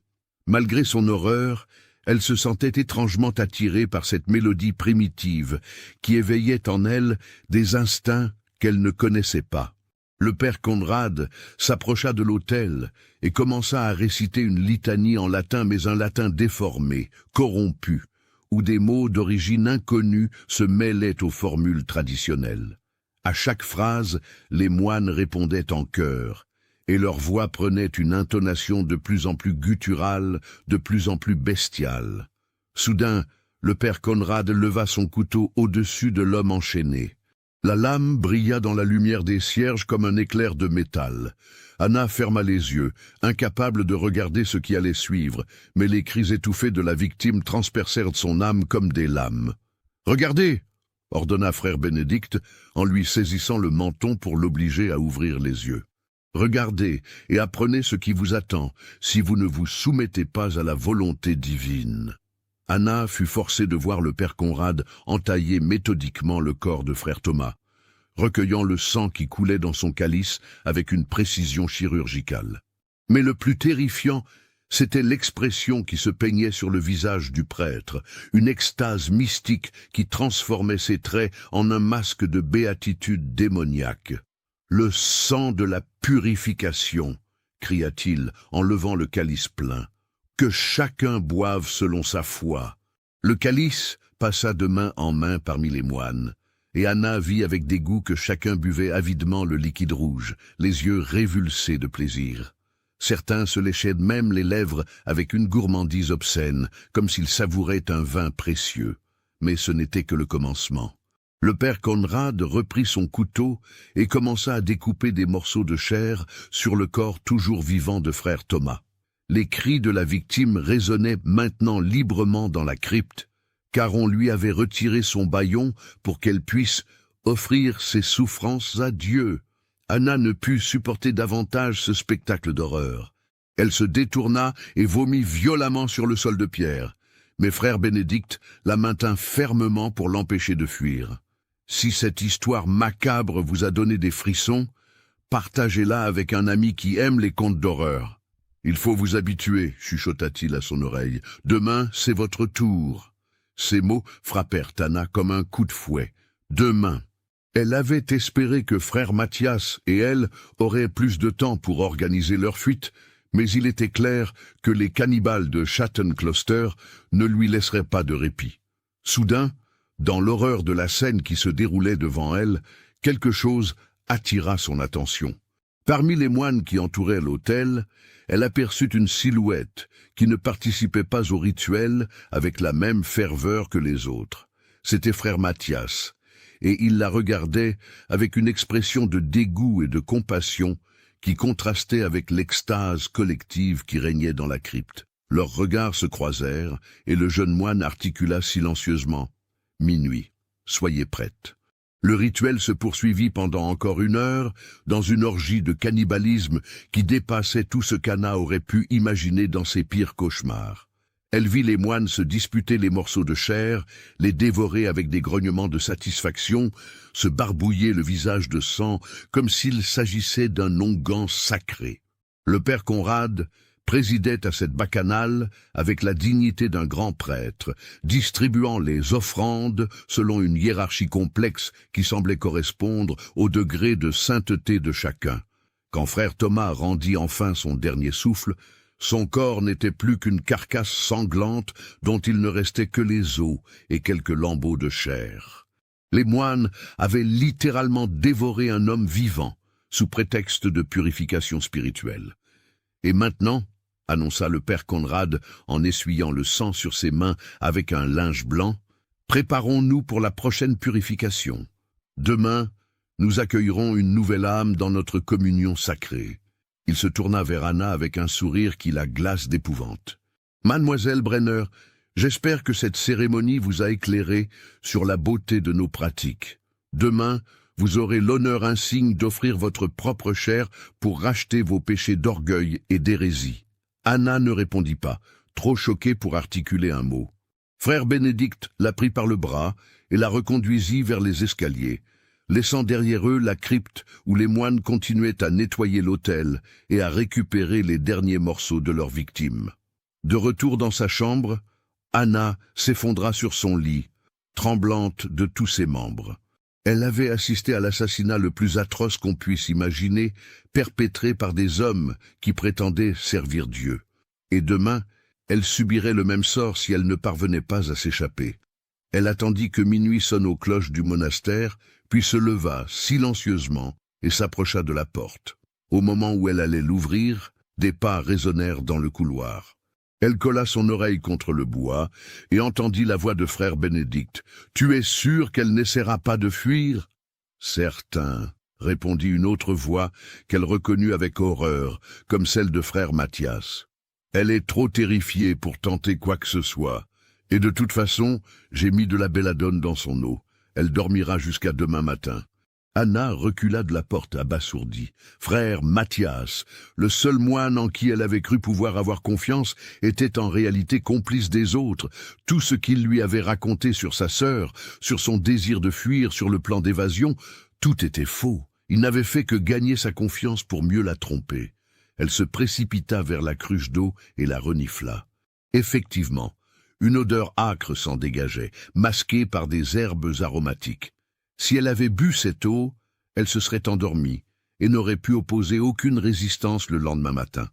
Malgré son horreur, elle se sentait étrangement attirée par cette mélodie primitive qui éveillait en elle des instincts qu'elle ne connaissait pas. Le père Conrad s'approcha de l'autel et commença à réciter une litanie en latin, mais un latin déformé, corrompu, où des mots d'origine inconnue se mêlaient aux formules traditionnelles. À chaque phrase, les moines répondaient en chœur, et leur voix prenait une intonation de plus en plus gutturale, de plus en plus bestiale. Soudain, le père Conrad leva son couteau au-dessus de l'homme enchaîné. La lame brilla dans la lumière des cierges comme un éclair de métal. Anna ferma les yeux, incapable de regarder ce qui allait suivre, mais les cris étouffés de la victime transpercèrent son âme comme des lames. « Regardez !» ordonna frère Bénédicte, en lui saisissant le menton pour l'obliger à ouvrir les yeux. « Regardez et apprenez ce qui vous attend, si vous ne vous soumettez pas à la volonté divine. » Anna fut forcée de voir le père Conrad entailler méthodiquement le corps de frère Thomas, recueillant le sang qui coulait dans son calice avec une précision chirurgicale. Mais le plus terrifiant, c'était l'expression qui se peignait sur le visage du prêtre, une extase mystique qui transformait ses traits en un masque de béatitude démoniaque. « Le sang de la purification !» cria-t-il en levant le calice plein. « Que chacun boive selon sa foi. » Le calice passa de main en main parmi les moines, et Anna vit avec dégoût que chacun buvait avidement le liquide rouge, les yeux révulsés de plaisir. Certains se léchaient même les lèvres avec une gourmandise obscène, comme s'ils savouraient un vin précieux. Mais ce n'était que le commencement. Le père Conrad reprit son couteau et commença à découper des morceaux de chair sur le corps toujours vivant de frère Thomas. Les cris de la victime résonnaient maintenant librement dans la crypte, car on lui avait retiré son bâillon pour qu'elle puisse offrir ses souffrances à Dieu. Anna ne put supporter davantage ce spectacle d'horreur. Elle se détourna et vomit violemment sur le sol de pierre, mais frère Bénédicte la maintint fermement pour l'empêcher de fuir. Si cette histoire macabre vous a donné des frissons, partagez-la avec un ami qui aime les contes d'horreur. « Il faut vous habituer, » chuchota-t-il à son oreille. « Demain, c'est votre tour. » Ces mots frappèrent Anna comme un coup de fouet. Demain. Elle avait espéré que frère Mathias et elle auraient plus de temps pour organiser leur fuite, mais il était clair que les cannibales de Schattenkloster ne lui laisseraient pas de répit. Soudain, dans l'horreur de la scène qui se déroulait devant elle, quelque chose attira son attention. Parmi les moines qui entouraient l'autel, elle aperçut une silhouette qui ne participait pas au rituel avec la même ferveur que les autres. C'était frère Mathias, et il la regardait avec une expression de dégoût et de compassion qui contrastait avec l'extase collective qui régnait dans la crypte. Leurs regards se croisèrent, et le jeune moine articula silencieusement « Minuit, soyez prête ». Le rituel se poursuivit pendant encore 1 heure, dans une orgie de cannibalisme qui dépassait tout ce qu'Anna aurait pu imaginer dans ses pires cauchemars. Elle vit les moines se disputer les morceaux de chair, les dévorer avec des grognements de satisfaction, se barbouiller le visage de sang, comme s'il s'agissait d'un onguent sacré. Le père Conrad présidait à cette bacchanale avec la dignité d'un grand prêtre, distribuant les offrandes selon une hiérarchie complexe qui semblait correspondre au degré de sainteté de chacun. Quand frère Thomas rendit enfin son dernier souffle, son corps n'était plus qu'une carcasse sanglante dont il ne restait que les os et quelques lambeaux de chair. Les moines avaient littéralement dévoré un homme vivant, sous prétexte de purification spirituelle. Et maintenant, annonça le père Conrad en essuyant le sang sur ses mains avec un linge blanc. Préparons-nous pour la prochaine purification. Demain, nous accueillerons une nouvelle âme dans notre communion sacrée. Il se tourna vers Anna avec un sourire qui la glace d'épouvante. Mademoiselle Brenner, j'espère que cette cérémonie vous a éclairé sur la beauté de nos pratiques. Demain, vous aurez l'honneur insigne d'offrir votre propre chair pour racheter vos péchés d'orgueil et d'hérésie. Anna ne répondit pas, trop choquée pour articuler un mot. Frère Bénédicte la prit par le bras et la reconduisit vers les escaliers, laissant derrière eux la crypte où les moines continuaient à nettoyer l'autel et à récupérer les derniers morceaux de leurs victimes. De retour dans sa chambre, Anna s'effondra sur son lit, tremblante de tous ses membres. Elle avait assisté à l'assassinat le plus atroce qu'on puisse imaginer, perpétré par des hommes qui prétendaient servir Dieu. Et demain, elle subirait le même sort si elle ne parvenait pas à s'échapper. Elle attendit que minuit sonne aux cloches du monastère, puis se leva silencieusement et s'approcha de la porte. Au moment où elle allait l'ouvrir, des pas résonnèrent dans le couloir. Elle colla son oreille contre le bois et entendit la voix de frère Bénédicte. « Tu es sûr qu'elle n'essaiera pas de fuir ?»« Certain, » répondit une autre voix qu'elle reconnut avec horreur, comme celle de frère Mathias. « Elle est trop terrifiée pour tenter quoi que ce soit. Et de toute façon, j'ai mis de la belladone dans son eau. Elle dormira jusqu'à demain matin. » Anna recula de la porte abasourdie. Frère Mathias, le seul moine en qui elle avait cru pouvoir avoir confiance, était en réalité complice des autres. Tout ce qu'il lui avait raconté sur sa sœur, sur son désir de fuir, sur le plan d'évasion, tout était faux. Il n'avait fait que gagner sa confiance pour mieux la tromper. Elle se précipita vers la cruche d'eau et la renifla. Effectivement, une odeur âcre s'en dégageait, masquée par des herbes aromatiques. Si elle avait bu cette eau, elle se serait endormie et n'aurait pu opposer aucune résistance le lendemain matin.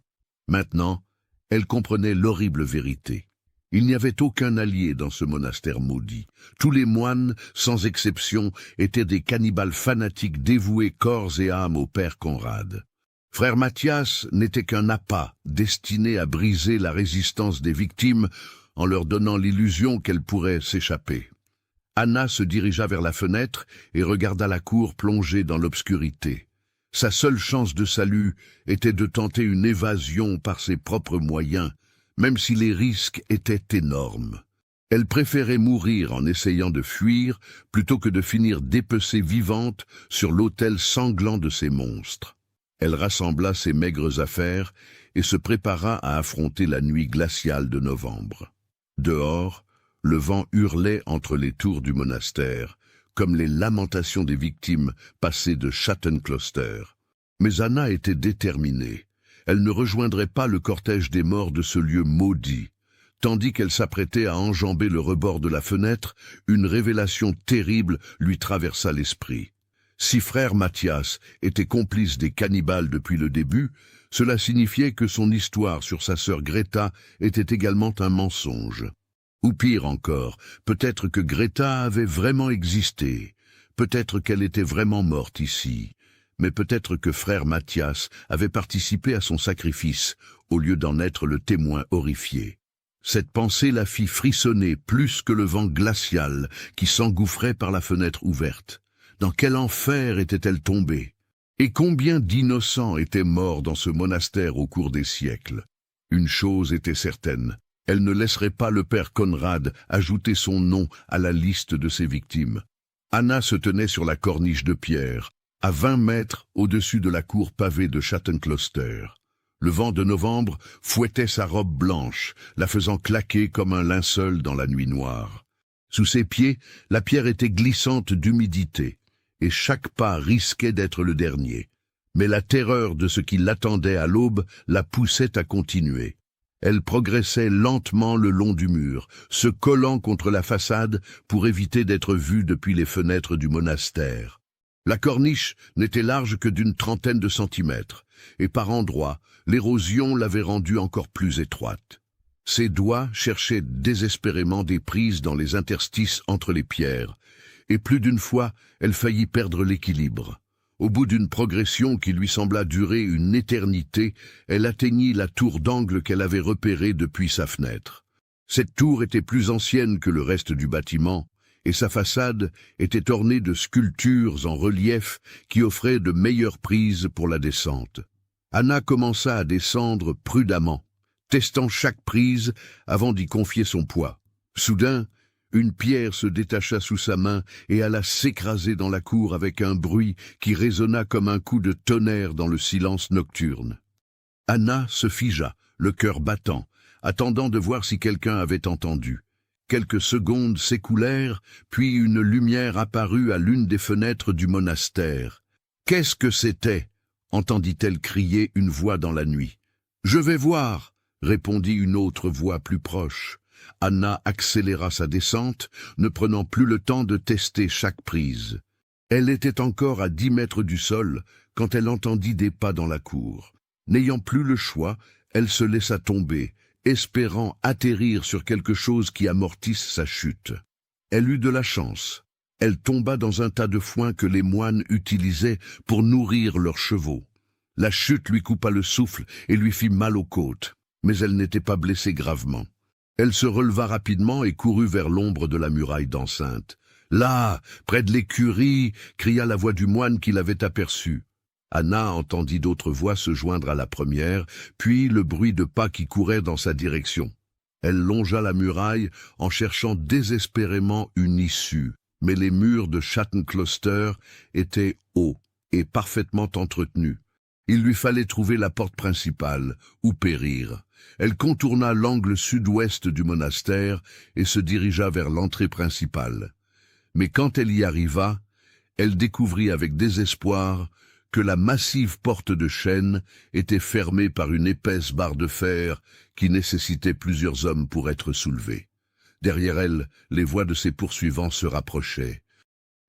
Maintenant, elle comprenait l'horrible vérité. Il n'y avait aucun allié dans ce monastère maudit. Tous les moines, sans exception, étaient des cannibales fanatiques dévoués corps et âme au père Conrad. Frère Mathias n'était qu'un appât destiné à briser la résistance des victimes en leur donnant l'illusion qu'elles pourraient s'échapper. Anna se dirigea vers la fenêtre et regarda la cour plongée dans l'obscurité. Sa seule chance de salut était de tenter une évasion par ses propres moyens, même si les risques étaient énormes. Elle préférait mourir en essayant de fuir plutôt que de finir dépecée vivante sur l'autel sanglant de ces monstres. Elle rassembla ses maigres affaires et se prépara à affronter la nuit glaciale de novembre. Dehors, le vent hurlait entre les tours du monastère, comme les lamentations des victimes passées de Schattenkloster. Mais Anna était déterminée. Elle ne rejoindrait pas le cortège des morts de ce lieu maudit. Tandis qu'elle s'apprêtait à enjamber le rebord de la fenêtre, une révélation terrible lui traversa l'esprit. Si frère Mathias était complice des cannibales depuis le début, cela signifiait que son histoire sur sa sœur Greta était également un mensonge. Ou pire encore, peut-être que Greta avait vraiment existé, peut-être qu'elle était vraiment morte ici, mais peut-être que frère Mathias avait participé à son sacrifice, au lieu d'en être le témoin horrifié. Cette pensée la fit frissonner plus que le vent glacial qui s'engouffrait par la fenêtre ouverte. Dans quel enfer était-elle tombée? Et combien d'innocents étaient morts dans ce monastère au cours des siècles? Une chose était certaine. Elle ne laisserait pas le père Conrad ajouter son nom à la liste de ses victimes. Anna se tenait sur la corniche de pierre, à 20 mètres au-dessus de la cour pavée de Schattenkloster. Le vent de novembre fouettait sa robe blanche, la faisant claquer comme un linceul dans la nuit noire. Sous ses pieds, la pierre était glissante d'humidité, et chaque pas risquait d'être le dernier. Mais la terreur de ce qui l'attendait à l'aube la poussait à continuer. Elle progressait lentement le long du mur, se collant contre la façade pour éviter d'être vue depuis les fenêtres du monastère. La corniche n'était large que d'une trentaine de centimètres, et par endroits, l'érosion l'avait rendue encore plus étroite. Ses doigts cherchaient désespérément des prises dans les interstices entre les pierres, et plus d'une fois, elle faillit perdre l'équilibre. Au bout d'une progression qui lui sembla durer une éternité, elle atteignit la tour d'angle qu'elle avait repérée depuis sa fenêtre. Cette tour était plus ancienne que le reste du bâtiment, et sa façade était ornée de sculptures en relief qui offraient de meilleures prises pour la descente. Anna commença à descendre prudemment, testant chaque prise avant d'y confier son poids. Soudain, une pierre se détacha sous sa main et alla s'écraser dans la cour avec un bruit qui résonna comme un coup de tonnerre dans le silence nocturne. Anna se figea, le cœur battant, attendant de voir si quelqu'un avait entendu. Quelques secondes s'écoulèrent, puis une lumière apparut à l'une des fenêtres du monastère. « Qu'est-ce que c'était » entendit-elle crier une voix dans la nuit. « Je vais voir » répondit une autre voix plus proche. Anna accéléra sa descente, ne prenant plus le temps de tester chaque prise. Elle était encore à 10 mètres du sol quand elle entendit des pas dans la cour. N'ayant plus le choix, elle se laissa tomber, espérant atterrir sur quelque chose qui amortisse sa chute. Elle eut de la chance. Elle tomba dans un tas de foin que les moines utilisaient pour nourrir leurs chevaux. La chute lui coupa le souffle et lui fit mal aux côtes, mais elle n'était pas blessée gravement. Elle se releva rapidement et courut vers l'ombre de la muraille d'enceinte. « Là, près de l'écurie !» cria la voix du moine qui l'avait aperçue. Anna entendit d'autres voix se joindre à la première, puis le bruit de pas qui couraient dans sa direction. Elle longea la muraille en cherchant désespérément une issue, mais les murs de Schatten-Kloster étaient hauts et parfaitement entretenus. Il lui fallait trouver la porte principale, ou périr. Elle contourna l'angle sud-ouest du monastère et se dirigea vers l'entrée principale. Mais quand elle y arriva, elle découvrit avec désespoir que la massive porte de chêne était fermée par une épaisse barre de fer qui nécessitait plusieurs hommes pour être soulevée. Derrière elle, les voix de ses poursuivants se rapprochaient.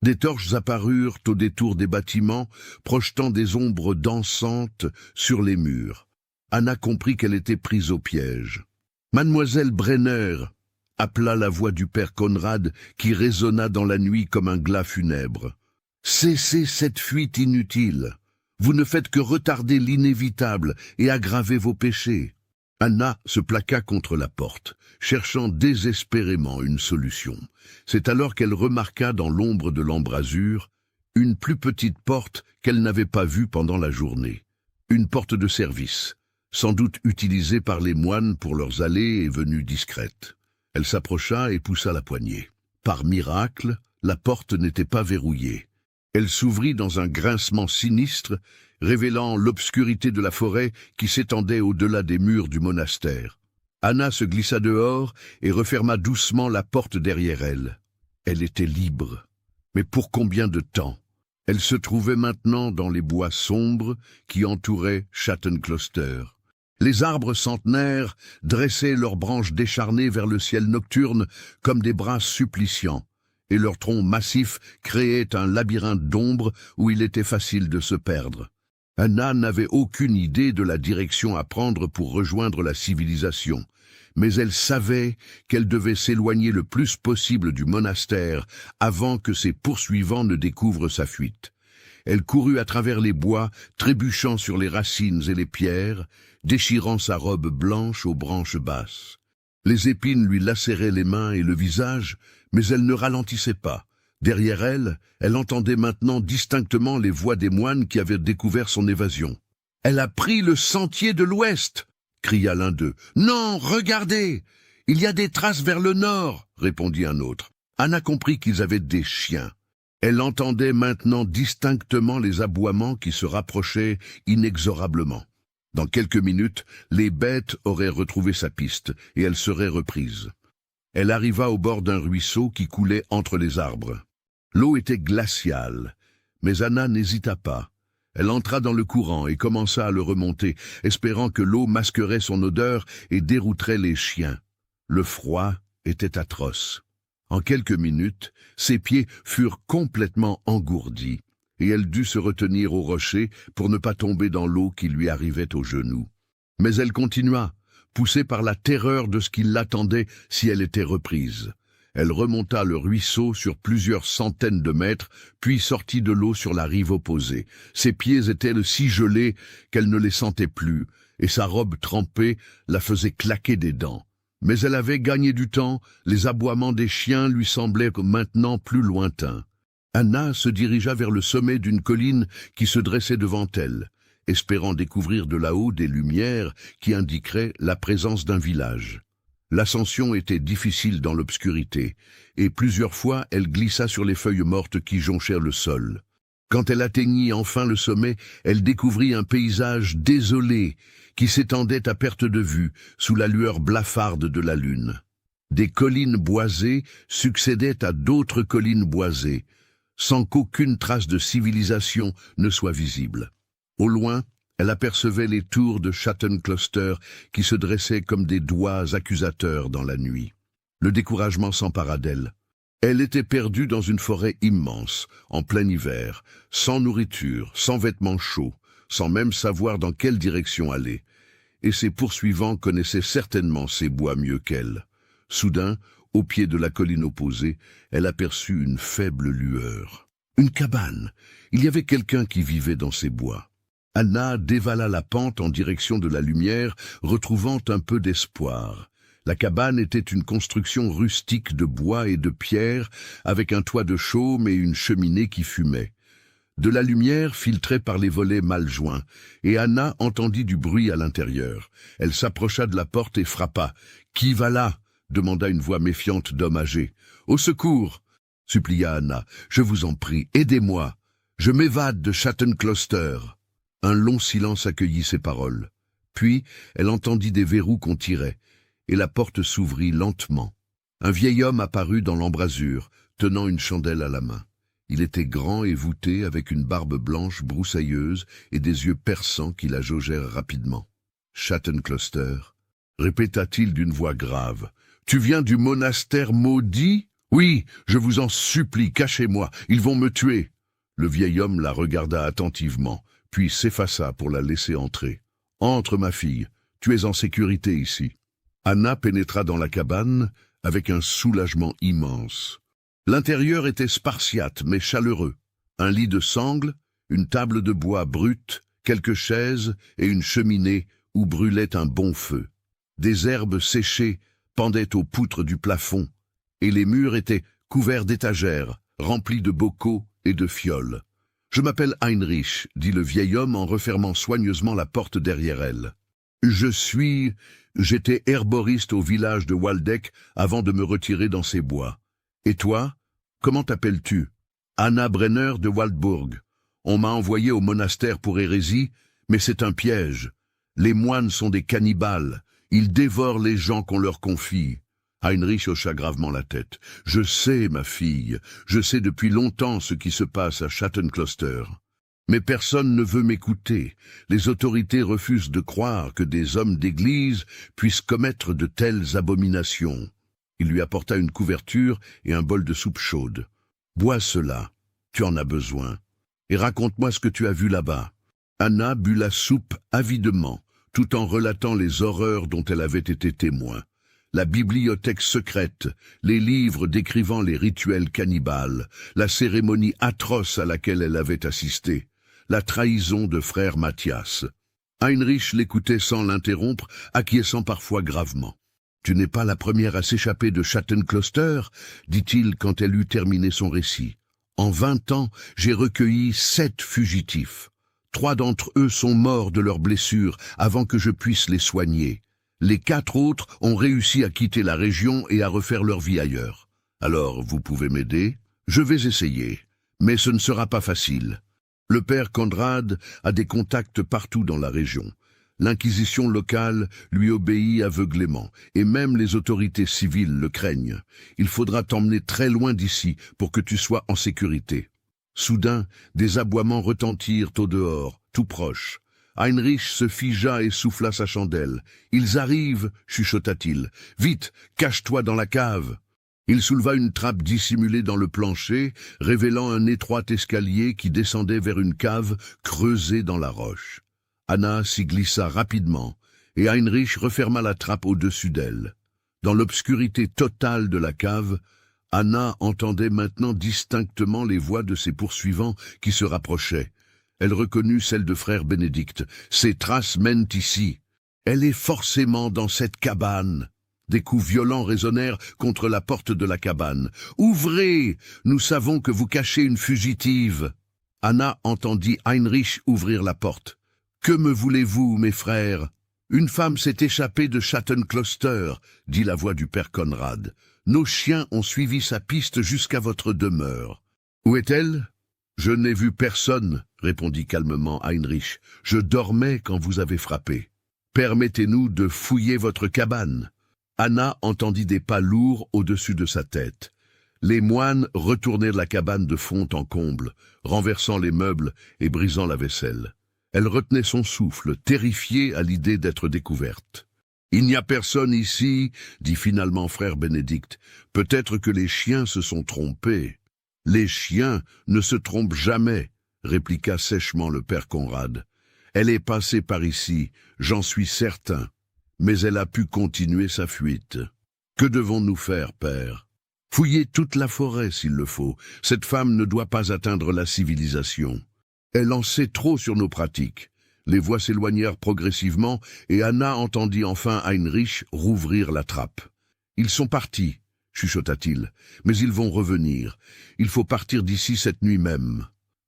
Des torches apparurent au détour des bâtiments, projetant des ombres dansantes sur les murs. Anna comprit qu'elle était prise au piège. « Mademoiselle Brenner !» appela la voix du père Conrad qui résonna dans la nuit comme un glas funèbre. « Cessez cette fuite inutile. Vous ne faites que retarder l'inévitable et aggraver vos péchés. » Anna se plaqua contre la porte, cherchant désespérément une solution. C'est alors qu'elle remarqua dans l'ombre de l'embrasure une plus petite porte qu'elle n'avait pas vue pendant la journée. Une porte de service, sans doute utilisée par les moines pour leurs allées et venues discrètes. Elle s'approcha et poussa la poignée. Par miracle, la porte n'était pas verrouillée. Elle s'ouvrit dans un grincement sinistre, révélant l'obscurité de la forêt qui s'étendait au-delà des murs du monastère. Anna se glissa dehors et referma doucement la porte derrière elle. Elle était libre. Mais pour combien de temps? Elle se trouvait maintenant dans les bois sombres qui entouraient Schatten-Kloster. Les arbres centenaires dressaient leurs branches décharnées vers le ciel nocturne comme des bras suppliciants, et leurs troncs massifs créaient un labyrinthe d'ombre où il était facile de se perdre. Anna n'avait aucune idée de la direction à prendre pour rejoindre la civilisation, mais elle savait qu'elle devait s'éloigner le plus possible du monastère avant que ses poursuivants ne découvrent sa fuite. Elle courut à travers les bois, trébuchant sur les racines et les pierres, déchirant sa robe blanche aux branches basses. Les épines lui lacéraient les mains et le visage, mais elle ne ralentissait pas. Derrière elle, elle entendait maintenant distinctement les voix des moines qui avaient découvert son évasion. « Elle a pris le sentier de l'ouest !» cria l'un d'eux. « Non, regardez! Il y a des traces vers le nord !» répondit un autre. Anna comprit qu'ils avaient des chiens. Elle entendait maintenant distinctement les aboiements qui se rapprochaient inexorablement. Dans quelques minutes, les bêtes auraient retrouvé sa piste et elle serait reprise. Elle arriva au bord d'un ruisseau qui coulait entre les arbres. L'eau était glaciale, mais Anna n'hésita pas. Elle entra dans le courant et commença à le remonter, espérant que l'eau masquerait son odeur et dérouterait les chiens. Le froid était atroce. En quelques minutes, ses pieds furent complètement engourdis, et elle dut se retenir au rocher pour ne pas tomber dans l'eau qui lui arrivait aux genoux. Mais elle continua, poussée par la terreur de ce qui l'attendait si elle était reprise. Elle remonta le ruisseau sur plusieurs centaines de mètres, puis sortit de l'eau sur la rive opposée. Ses pieds étaient si gelés qu'elle ne les sentait plus, et sa robe trempée la faisait claquer des dents. Mais elle avait gagné du temps, les aboiements des chiens lui semblaient maintenant plus lointains. Anna se dirigea vers le sommet d'une colline qui se dressait devant elle, espérant découvrir de là-haut des lumières qui indiqueraient la présence d'un village. L'ascension était difficile dans l'obscurité, et plusieurs fois elle glissa sur les feuilles mortes qui jonchèrent le sol. Quand elle atteignit enfin le sommet, elle découvrit un paysage désolé qui s'étendait à perte de vue sous la lueur blafarde de la lune. Des collines boisées succédaient à d'autres collines boisées, sans qu'aucune trace de civilisation ne soit visible. Au loin, elle apercevait les tours de Shatton Closter qui se dressaient comme des doigts accusateurs dans la nuit. Le découragement s'empara d'elle. Elle était perdue dans une forêt immense, en plein hiver, sans nourriture, sans vêtements chauds, sans même savoir dans quelle direction aller. Et ses poursuivants connaissaient certainement ces bois mieux qu'elle. Soudain, au pied de la colline opposée, elle aperçut une faible lueur. Une cabane. Il y avait quelqu'un qui vivait dans ces bois. Anna dévala la pente en direction de la lumière, retrouvant un peu d'espoir. La cabane était une construction rustique de bois et de pierre, avec un toit de chaume et une cheminée qui fumait. De la lumière filtrait par les volets mal joints, et Anna entendit du bruit à l'intérieur. Elle s'approcha de la porte et frappa. « Qui va là ?» demanda une voix méfiante d'homme âgé. « Au secours !» supplia Anna. « Je vous en prie, aidez-moi. Je m'évade de Shatton Closter. » Un long silence accueillit ces paroles. Puis, elle entendit des verrous qu'on tirait, et la porte s'ouvrit lentement. Un vieil homme apparut dans l'embrasure, tenant une chandelle à la main. Il était grand et voûté, avec une barbe blanche broussailleuse et des yeux perçants qui la jaugèrent rapidement. « Shatton Closter » répéta-t-il d'une voix grave. « Tu viens du monastère maudit ? Oui, je vous en supplie, cachez-moi, ils vont me tuer. » Le vieil homme la regarda attentivement, puis s'effaça pour la laisser entrer. « Entre, ma fille, tu es en sécurité ici. » Anna pénétra dans la cabane avec un soulagement immense. L'intérieur était spartiate mais chaleureux. Un lit de sangle, une table de bois brute, quelques chaises et une cheminée où brûlait un bon feu. Des herbes séchées pendaient aux poutres du plafond, et les murs étaient couverts d'étagères, remplis de bocaux et de fioles. « Je m'appelle Heinrich », dit le vieil homme en refermant soigneusement la porte derrière elle. J'étais herboriste au village de Waldeck avant de me retirer dans ces bois. Et toi, comment t'appelles-tu ? Anna Brenner de Waldburg. On m'a envoyé au monastère pour hérésie, mais c'est un piège. Les moines sont des cannibales. Ils dévorent les gens qu'on leur confie. Heinrich hocha gravement la tête. « Je sais, ma fille, je sais depuis longtemps ce qui se passe à Shatton Closter. Mais personne ne veut m'écouter. Les autorités refusent de croire que des hommes d'église puissent commettre de telles abominations. » Il lui apporta une couverture et un bol de soupe chaude. « Bois cela, tu en as besoin. Et raconte-moi ce que tu as vu là-bas. » Anna but la soupe avidement, tout en relatant les horreurs dont elle avait été témoin. La bibliothèque secrète, les livres décrivant les rituels cannibales, la cérémonie atroce à laquelle elle avait assisté, la trahison de frère Mathias. Heinrich l'écoutait sans l'interrompre, acquiesçant parfois gravement. « Tu n'es pas la première à s'échapper de Shatton Closter » dit-il quand elle eut terminé son récit. « En 20 ans, j'ai recueilli 7 fugitifs. 3 d'entre eux sont morts de leurs blessures avant que je puisse les soigner. Les 4 autres ont réussi à quitter la région et à refaire leur vie ailleurs. Alors, vous pouvez m'aider ? Je vais essayer, mais ce ne sera pas facile. Le père Conrad a des contacts partout dans la région. L'inquisition locale lui obéit aveuglément, et même les autorités civiles le craignent. Il faudra t'emmener très loin d'ici pour que tu sois en sécurité. » Soudain, des aboiements retentirent au dehors, tout proche. Heinrich se figea et souffla sa chandelle. « Ils arrivent !» chuchota-t-il. « Vite, cache-toi dans la cave !» Il souleva une trappe dissimulée dans le plancher, révélant un étroit escalier qui descendait vers une cave creusée dans la roche. Anna s'y glissa rapidement, et Heinrich referma la trappe au-dessus d'elle. Dans l'obscurité totale de la cave, Anna entendait maintenant distinctement les voix de ses poursuivants qui se rapprochaient. Elle reconnut celle de frère Bénédicte. Ses traces mènent ici. Elle est forcément dans cette cabane. Des coups violents résonnèrent contre la porte de la cabane. « Ouvrez! Nous savons que vous cachez une fugitive !» Anna entendit Heinrich ouvrir la porte. « Que me voulez-vous, mes frères ?»« Une femme s'est échappée de Schattenkloster, » dit la voix du père Conrad. « Nos chiens ont suivi sa piste jusqu'à votre demeure. »« Où est-elle ?»« Je n'ai vu personne, » répondit calmement Heinrich. « Je dormais quand vous avez frappé. Permettez-nous de fouiller votre cabane. » Anna entendit des pas lourds au-dessus de sa tête. Les moines retournaient la cabane de fond en comble, renversant les meubles et brisant la vaisselle. Elle retenait son souffle, terrifiée à l'idée d'être découverte. « Il n'y a personne ici, » dit finalement frère Bénédicte. « Peut-être que les chiens se sont trompés. »« Les chiens ne se trompent jamais, » répliqua sèchement le père Conrad. « Elle est passée par ici, j'en suis certain. Mais elle a pu continuer sa fuite. Que devons-nous faire, père ? Fouiller toute la forêt s'il le faut. Cette femme ne doit pas atteindre la civilisation. Elle en sait trop sur nos pratiques. » Les voix s'éloignèrent progressivement et Anna entendit enfin Heinrich rouvrir la trappe. « Ils sont partis, » chuchota-t-il, « mais ils vont revenir. Il faut partir d'ici cette nuit même. »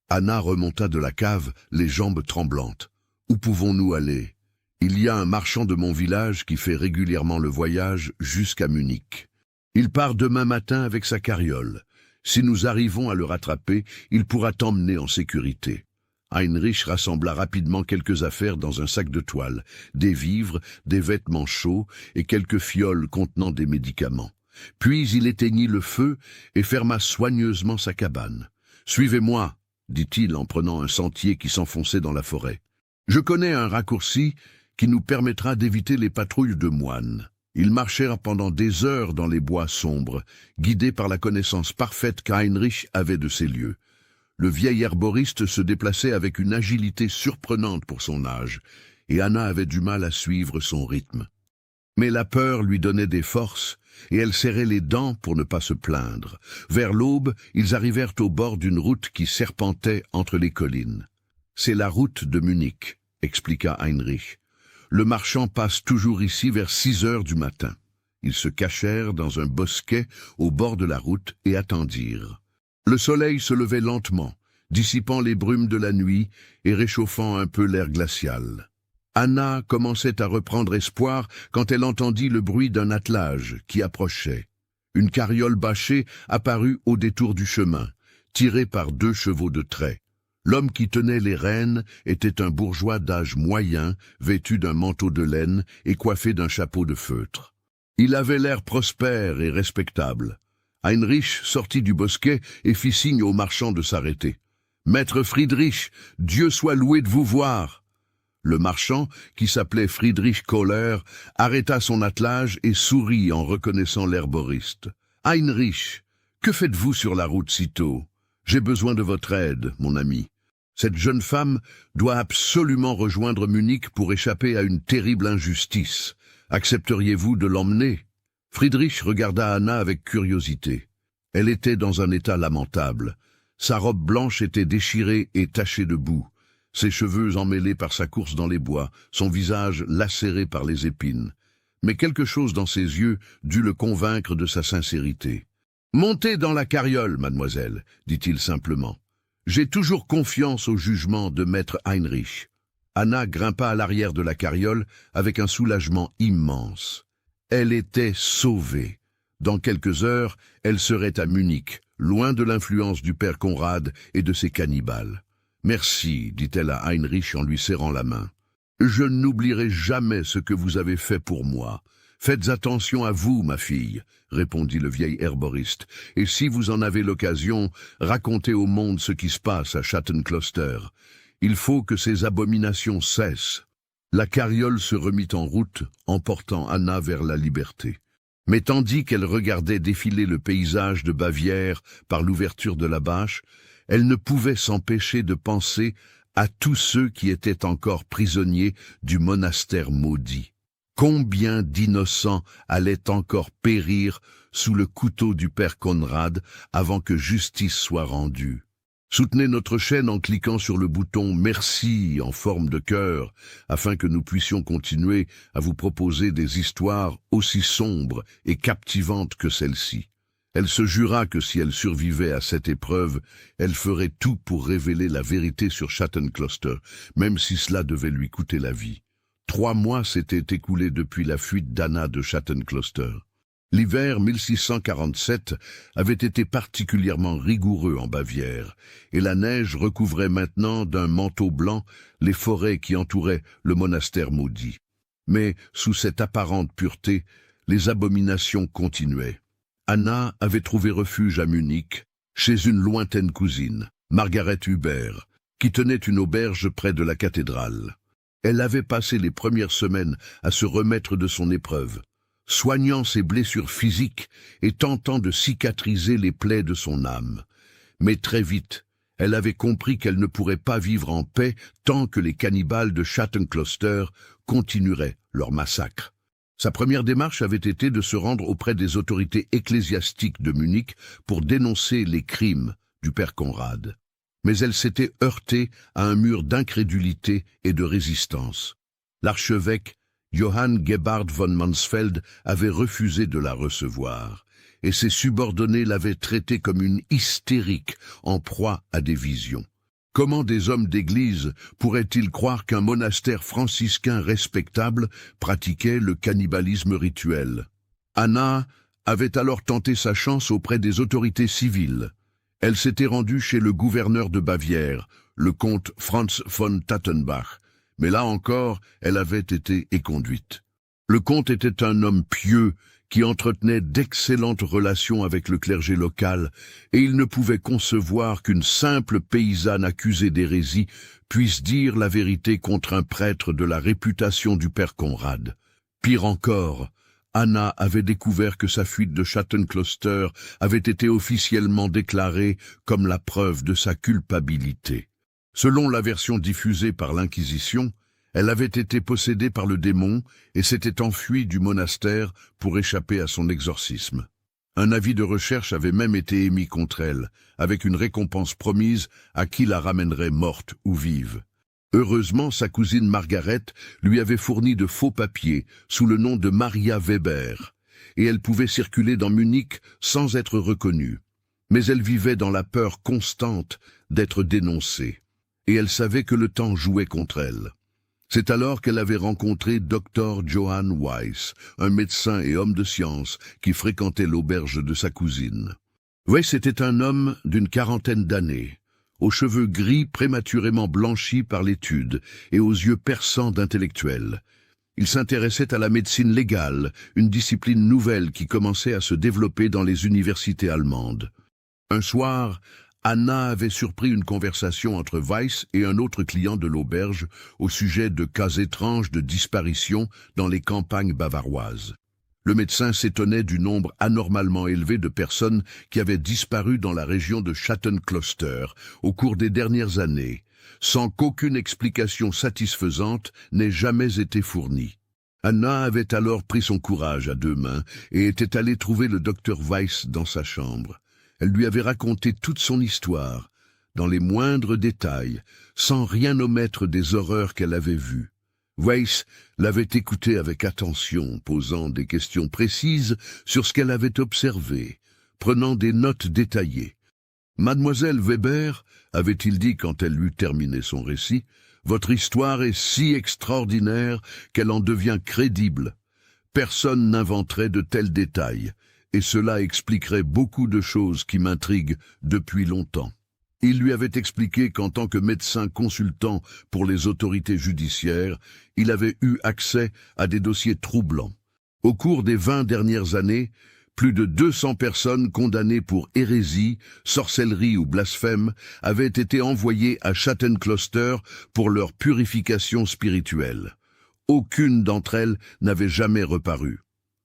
Anna remonta de la cave, les jambes tremblantes. « Où pouvons-nous aller ? Il y a un marchand de mon village qui fait régulièrement le voyage jusqu'à Munich. Il part demain matin avec sa carriole. Si nous arrivons à le rattraper, il pourra t'emmener en sécurité. » Heinrich rassembla rapidement quelques affaires dans un sac de toile, des vivres, des vêtements chauds et quelques fioles contenant des médicaments. Puis il éteignit le feu et ferma soigneusement sa cabane. « Suivez-moi » dit-il en prenant un sentier qui s'enfonçait dans la forêt. « Je connais un raccourci qui nous permettra d'éviter les patrouilles de moines. » Ils marchèrent pendant des heures dans les bois sombres, guidés par la connaissance parfaite qu'Heinrich avait de ces lieux. Le vieil herboriste se déplaçait avec une agilité surprenante pour son âge, et Anna avait du mal à suivre son rythme. Mais la peur lui donnait des forces, et elle serrait les dents pour ne pas se plaindre. Vers l'aube, ils arrivèrent au bord d'une route qui serpentait entre les collines. « C'est la route de Munich », expliqua Heinrich. « Le marchand passe toujours ici vers 6 heures du matin. » Ils se cachèrent dans un bosquet au bord de la route et attendirent. Le soleil se levait lentement, dissipant les brumes de la nuit et réchauffant un peu l'air glacial. Anna commençait à reprendre espoir quand elle entendit le bruit d'un attelage qui approchait. Une carriole bâchée apparut au détour du chemin, tirée par 2 chevaux de trait. L'homme qui tenait les rênes était un bourgeois d'âge moyen, vêtu d'un manteau de laine et coiffé d'un chapeau de feutre. Il avait l'air prospère et respectable. Heinrich sortit du bosquet et fit signe au marchand de s'arrêter. « Maître Friedrich, Dieu soit loué de vous voir !» Le marchand, qui s'appelait Friedrich Kohler, arrêta son attelage et sourit en reconnaissant l'herboriste. « Heinrich, que faites-vous sur la route si tôt ? J'ai besoin de votre aide, mon ami. Cette jeune femme doit absolument rejoindre Munich pour échapper à une terrible injustice. Accepteriez-vous de l'emmener ?» Friedrich regarda Anna avec curiosité. Elle était dans un état lamentable. Sa robe blanche était déchirée et tachée de boue, ses cheveux emmêlés par sa course dans les bois, son visage lacéré par les épines. Mais quelque chose dans ses yeux dut le convaincre de sa sincérité. « Montez dans la carriole, mademoiselle, » dit-il simplement. « J'ai toujours confiance au jugement de maître Heinrich. » Anna grimpa à l'arrière de la carriole avec un soulagement immense. Elle était sauvée. Dans quelques heures, elle serait à Munich, loin de l'influence du père Conrad et de ses cannibales. « Merci, » dit-elle à Heinrich en lui serrant la main. « Je n'oublierai jamais ce que vous avez fait pour moi. Faites attention à vous, ma fille, » répondit le vieil herboriste. « Et si vous en avez l'occasion, racontez au monde ce qui se passe à Schattenkloster. Il faut que ces abominations cessent. » La carriole se remit en route, emportant Anna vers la liberté. Mais tandis qu'elle regardait défiler le paysage de Bavière par l'ouverture de la bâche, elle ne pouvait s'empêcher de penser à tous ceux qui étaient encore prisonniers du monastère maudit. Combien d'innocents allaient encore périr sous le couteau du père Conrad avant que justice soit rendue. Soutenez notre chaîne en cliquant sur le bouton « Merci » en forme de cœur, afin que nous puissions continuer à vous proposer des histoires aussi sombres et captivantes que celle-ci. Elle se jura que si elle survivait à cette épreuve, elle ferait tout pour révéler la vérité sur Shatton Closter, même si cela devait lui coûter la vie. 3 mois s'étaient écoulés depuis la fuite d'Anna de Shatton Closter. L'hiver 1647 avait été particulièrement rigoureux en Bavière, et la neige recouvrait maintenant d'un manteau blanc les forêts qui entouraient le monastère maudit. Mais, sous cette apparente pureté, les abominations continuaient. Anna avait trouvé refuge à Munich, chez une lointaine cousine, Margaret Huber, qui tenait une auberge près de la cathédrale. Elle avait passé les premières semaines à se remettre de son épreuve, soignant ses blessures physiques et tentant de cicatriser les plaies de son âme. Mais très vite, elle avait compris qu'elle ne pourrait pas vivre en paix tant que les cannibales de Shatton Closter continueraient leur massacre. Sa première démarche avait été de se rendre auprès des autorités ecclésiastiques de Munich pour dénoncer les crimes du père Conrad. Mais elle s'était heurtée à un mur d'incrédulité et de résistance. L'archevêque Johann Gebhard von Mansfeld avait refusé de la recevoir, et ses subordonnés l'avaient traitée comme une hystérique en proie à des visions. Comment des hommes d'église pourraient-ils croire qu'un monastère franciscain respectable pratiquait le cannibalisme rituel? Anna avait alors tenté sa chance auprès des autorités civiles. Elle s'était rendue chez le gouverneur de Bavière, le comte Franz von Tattenbach, mais là encore, elle avait été éconduite. Le comte était un homme pieux qui entretenait d'excellentes relations avec le clergé local, et il ne pouvait concevoir qu'une simple paysanne accusée d'hérésie puisse dire la vérité contre un prêtre de la réputation du père Conrad. Pire encore, Anna avait découvert que sa fuite de Shatton Closter avait été officiellement déclarée comme la preuve de sa culpabilité. Selon la version diffusée par l'Inquisition, elle avait été possédée par le démon et s'était enfuie du monastère pour échapper à son exorcisme. Un avis de recherche avait même été émis contre elle, avec une récompense promise à qui la ramènerait morte ou vive. Heureusement, sa cousine Margaret lui avait fourni de faux papiers sous le nom de Maria Weber, et elle pouvait circuler dans Munich sans être reconnue. Mais elle vivait dans la peur constante d'être dénoncée, et elle savait que le temps jouait contre elle. C'est alors qu'elle avait rencontré Dr. Johann Weiss, un médecin et homme de science qui fréquentait l'auberge de sa cousine. Weiss était un homme d'une 40aine d'années, aux cheveux gris prématurément blanchis par l'étude et aux yeux perçants d'intellectuel. Il s'intéressait à la médecine légale, une discipline nouvelle qui commençait à se développer dans les universités allemandes. Un soir, Anna avait surpris une conversation entre Weiss et un autre client de l'auberge au sujet de cas étranges de disparition dans les campagnes bavaroises. Le médecin s'étonnait du nombre anormalement élevé de personnes qui avaient disparu dans la région de Shatton Closter au cours des dernières années, sans qu'aucune explication satisfaisante n'ait jamais été fournie. Anna avait alors pris son courage à 2 mains et était allée trouver le docteur Weiss dans sa chambre. Elle lui avait raconté toute son histoire, dans les moindres détails, sans rien omettre des horreurs qu'elle avait vues. Weiss l'avait écoutée avec attention, posant des questions précises sur ce qu'elle avait observé, prenant des notes détaillées. « Mademoiselle Weber, avait-il dit quand elle eut terminé son récit, votre histoire est si extraordinaire qu'elle en devient crédible. Personne n'inventerait de tels détails. Et cela expliquerait beaucoup de choses qui m'intriguent depuis longtemps. » Il lui avait expliqué qu'en tant que médecin consultant pour les autorités judiciaires, il avait eu accès à des dossiers troublants. Au cours des 20 dernières années, plus de 200 personnes condamnées pour hérésie, sorcellerie ou blasphème avaient été envoyées à Shatton Closter pour leur purification spirituelle. Aucune d'entre elles n'avait jamais reparu.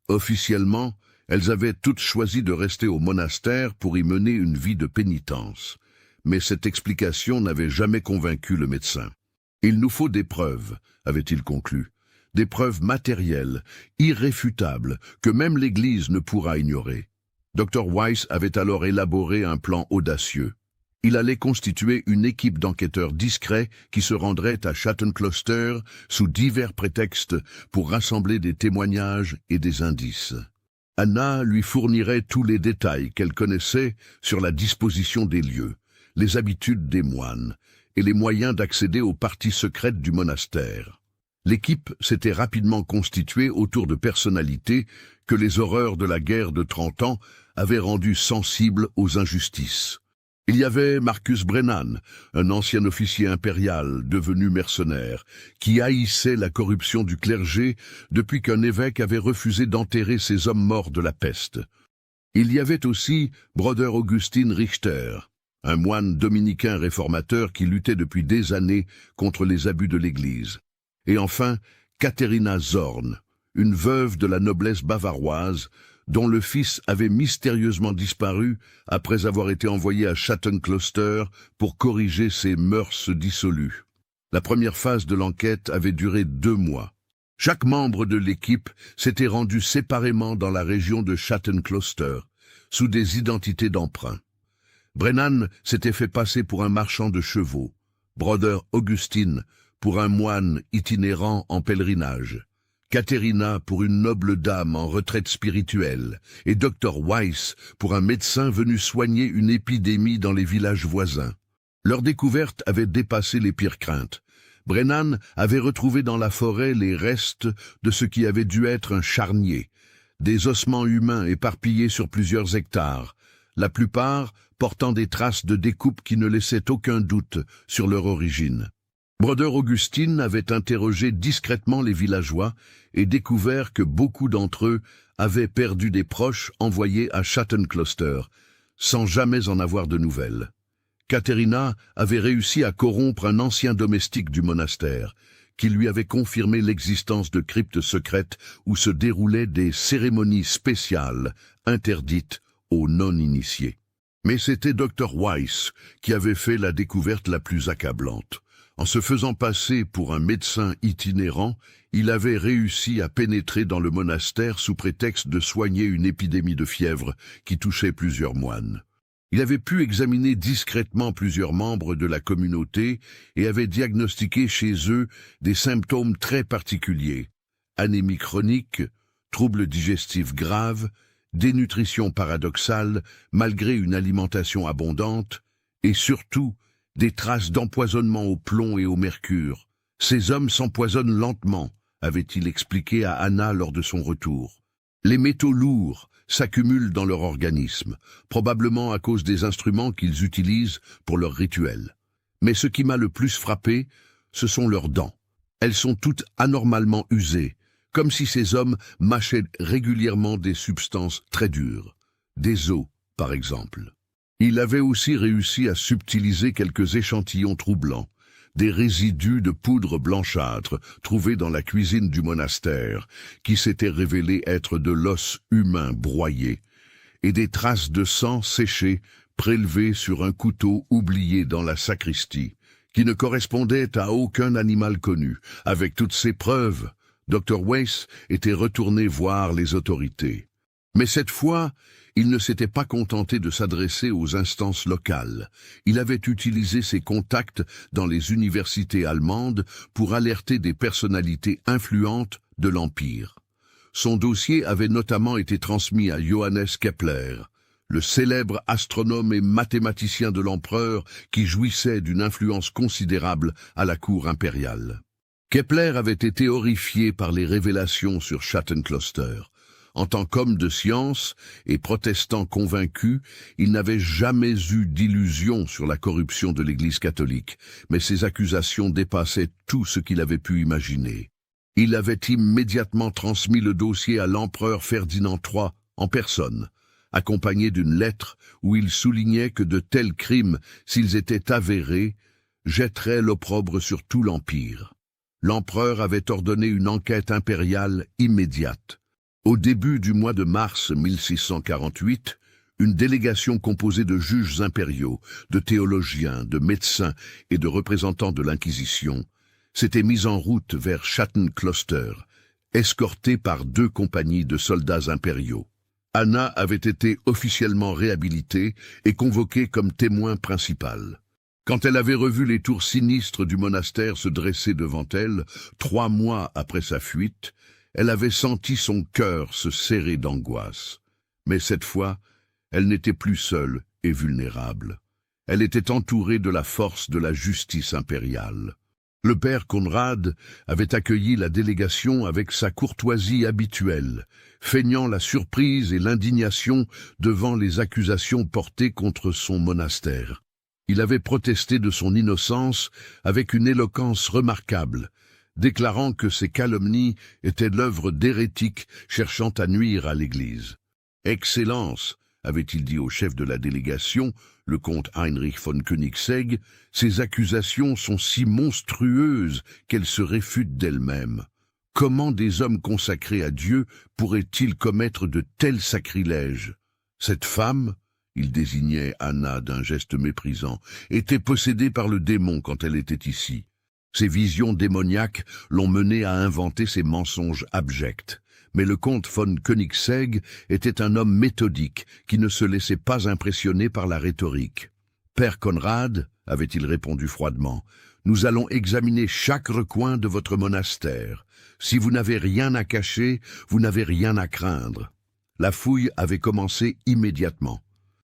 Officiellement, elles avaient toutes choisi de rester au monastère pour y mener une vie de pénitence. Mais cette explication n'avait jamais convaincu le médecin. « Il nous faut des preuves », avait-il conclu, « des preuves matérielles, irréfutables, que même l'Église ne pourra ignorer. Dr. Weiss avait alors élaboré un plan audacieux. Il allait constituer une équipe d'enquêteurs discrets qui se rendrait à Schatten-Kloster sous divers prétextes pour rassembler des témoignages et des indices. Anna lui fournirait tous les détails qu'elle connaissait sur la disposition des lieux, les habitudes des moines et les moyens d'accéder aux parties secrètes du monastère. L'équipe s'était rapidement constituée autour de personnalités que les horreurs de la guerre de 30 ans avaient rendues sensibles aux injustices. Il y avait Marcus Brennan, un ancien officier impérial devenu mercenaire, qui haïssait la corruption du clergé depuis qu'un évêque avait refusé d'enterrer ses hommes morts de la peste. Il y avait aussi Brother Augustin Richter, un moine dominicain réformateur qui luttait depuis des années contre les abus de l'Église. Et enfin, Katharina Zorn, une veuve de la noblesse bavaroise, dont le fils avait mystérieusement disparu après avoir été envoyé à Schatten-Kloster pour corriger ses mœurs dissolues. La première phase de l'enquête avait duré 2 mois. Chaque membre de l'équipe s'était rendu séparément dans la région de Schatten-Kloster, sous des identités d'emprunt. Brennan s'était fait passer pour un marchand de chevaux, Brother Augustin pour un moine itinérant en pèlerinage, Katharina pour une noble dame en retraite spirituelle, et Dr. Weiss pour un médecin venu soigner une épidémie dans les villages voisins. Leur découverte avait dépassé les pires craintes. Brennan avait retrouvé dans la forêt les restes de ce qui avait dû être un charnier, des ossements humains éparpillés sur plusieurs hectares, la plupart portant des traces de découpe qui ne laissaient aucun doute sur leur origine. Brother Augustin avait interrogé discrètement les villageois et découvert que beaucoup d'entre eux avaient perdu des proches envoyés à Schatten-Kloster, sans jamais en avoir de nouvelles. Katharina avait réussi à corrompre un ancien domestique du monastère, qui lui avait confirmé l'existence de cryptes secrètes où se déroulaient des cérémonies spéciales interdites aux non-initiés. Mais c'était Dr. Weiss qui avait fait la découverte la plus accablante. En se faisant passer pour un médecin itinérant, il avait réussi à pénétrer dans le monastère sous prétexte de soigner une épidémie de fièvre qui touchait plusieurs moines. Il avait pu examiner discrètement plusieurs membres de la communauté et avait diagnostiqué chez eux des symptômes très particuliers: anémie chronique, troubles digestifs graves, dénutrition paradoxale malgré une alimentation abondante, et surtout des traces d'empoisonnement au plomb et au mercure. Ces hommes s'empoisonnent lentement, avait-il expliqué à Anna lors de son retour. Les métaux lourds s'accumulent dans leur organisme, probablement à cause des instruments qu'ils utilisent pour leurs rituels. Mais ce qui m'a le plus frappé, ce sont leurs dents. Elles sont toutes anormalement usées, comme si ces hommes mâchaient régulièrement des substances très dures, des os par exemple. Il avait aussi réussi à subtiliser quelques échantillons troublants, des résidus de poudre blanchâtre trouvés dans la cuisine du monastère, qui s'étaient révélés être de l'os humain broyé, et des traces de sang séché prélevées sur un couteau oublié dans la sacristie, qui ne correspondaient à aucun animal connu. Avec toutes ces preuves, Dr. Weiss était retourné voir les autorités. Mais cette fois, il ne s'était pas contenté de s'adresser aux instances locales. Il avait utilisé ses contacts dans les universités allemandes pour alerter des personnalités influentes de l'Empire. Son dossier avait notamment été transmis à Johannes Kepler, le célèbre astronome et mathématicien de l'empereur qui jouissait d'une influence considérable à la cour impériale. Kepler avait été horrifié par les révélations sur Schatten-Kloster. En tant qu'homme de science et protestant convaincu, il n'avait jamais eu d'illusion sur la corruption de l'Église catholique, mais ses accusations dépassaient tout ce qu'il avait pu imaginer. Il avait immédiatement transmis le dossier à l'empereur Ferdinand III en personne, accompagné d'une lettre où il soulignait que de tels crimes, s'ils étaient avérés, jetteraient l'opprobre sur tout l'Empire. L'empereur avait ordonné une enquête impériale immédiate. Au début du mois de mars 1648, une délégation composée de juges impériaux, de théologiens, de médecins et de représentants de l'Inquisition s'était mise en route vers Schatten-Kloster, escortée par 2 compagnies de soldats impériaux. Anna avait été officiellement réhabilitée et convoquée comme témoin principal. Quand elle avait revu les tours sinistres du monastère se dresser devant elle, 3 mois après sa fuite, elle avait senti son cœur se serrer d'angoisse. Mais cette fois, elle n'était plus seule et vulnérable. Elle était entourée de la force de la justice impériale. Le père Conrad avait accueilli la délégation avec sa courtoisie habituelle, feignant la surprise et l'indignation devant les accusations portées contre son monastère. Il avait protesté de son innocence avec une éloquence remarquable, déclarant que ces calomnies étaient l'œuvre d'hérétiques cherchant à nuire à l'Église. « Excellence !» avait-il dit au chef de la délégation, le comte Heinrich von Koenigsegg, ces accusations sont si monstrueuses qu'elles se réfutent d'elles-mêmes. Comment des hommes consacrés à Dieu pourraient-ils commettre de tels sacrilèges? Cette femme, il désignait Anna d'un geste méprisant, était possédée par le démon quand elle était ici. Ses visions démoniaques l'ont menée à inventer ces mensonges abjects. Mais le comte von Koenigsegg était un homme méthodique qui ne se laissait pas impressionner par la rhétorique. « Père Conrad, avait-il répondu froidement, nous allons examiner chaque recoin de votre monastère. Si vous n'avez rien à cacher, vous n'avez rien à craindre. » La fouille avait commencé immédiatement.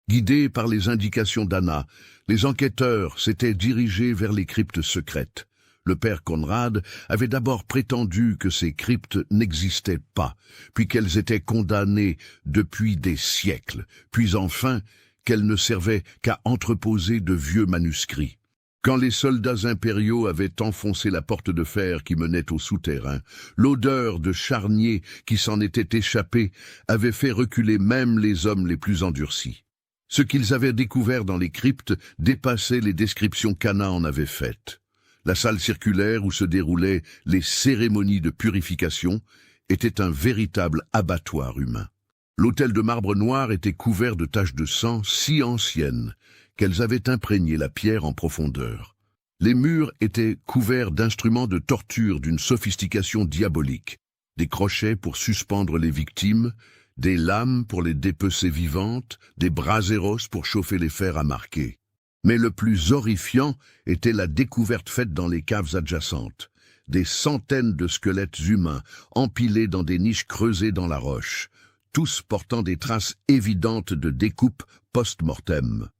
Guidés par les indications d'Anna, les enquêteurs s'étaient dirigés vers les cryptes secrètes. Le père Conrad avait d'abord prétendu que ces cryptes n'existaient pas, puis qu'elles étaient condamnées depuis des siècles, puis enfin qu'elles ne servaient qu'à entreposer de vieux manuscrits. Quand les soldats impériaux avaient enfoncé la porte de fer qui menait au souterrain, l'odeur de charnier qui s'en était échappée avait fait reculer même les hommes les plus endurcis. Ce qu'ils avaient découvert dans les cryptes dépassait les descriptions qu'Anna en avait faites. La salle circulaire où se déroulaient les cérémonies de purification était un véritable abattoir humain. L'autel de marbre noir était couvert de taches de sang si anciennes qu'elles avaient imprégné la pierre en profondeur. Les murs étaient couverts d'instruments de torture d'une sophistication diabolique, des crochets pour suspendre les victimes, des lames pour les dépecer vivantes, des braseros pour chauffer les fers à marquer. Mais le plus horrifiant était la découverte faite dans les caves adjacentes. Des centaines de squelettes humains empilés dans des niches creusées dans la roche, tous portant des traces évidentes de découpe post-mortem.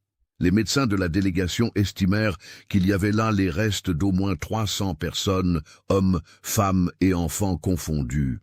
Les médecins de la délégation estimèrent qu'il y avait là les restes d'au moins 300 personnes, hommes, femmes et enfants confondus.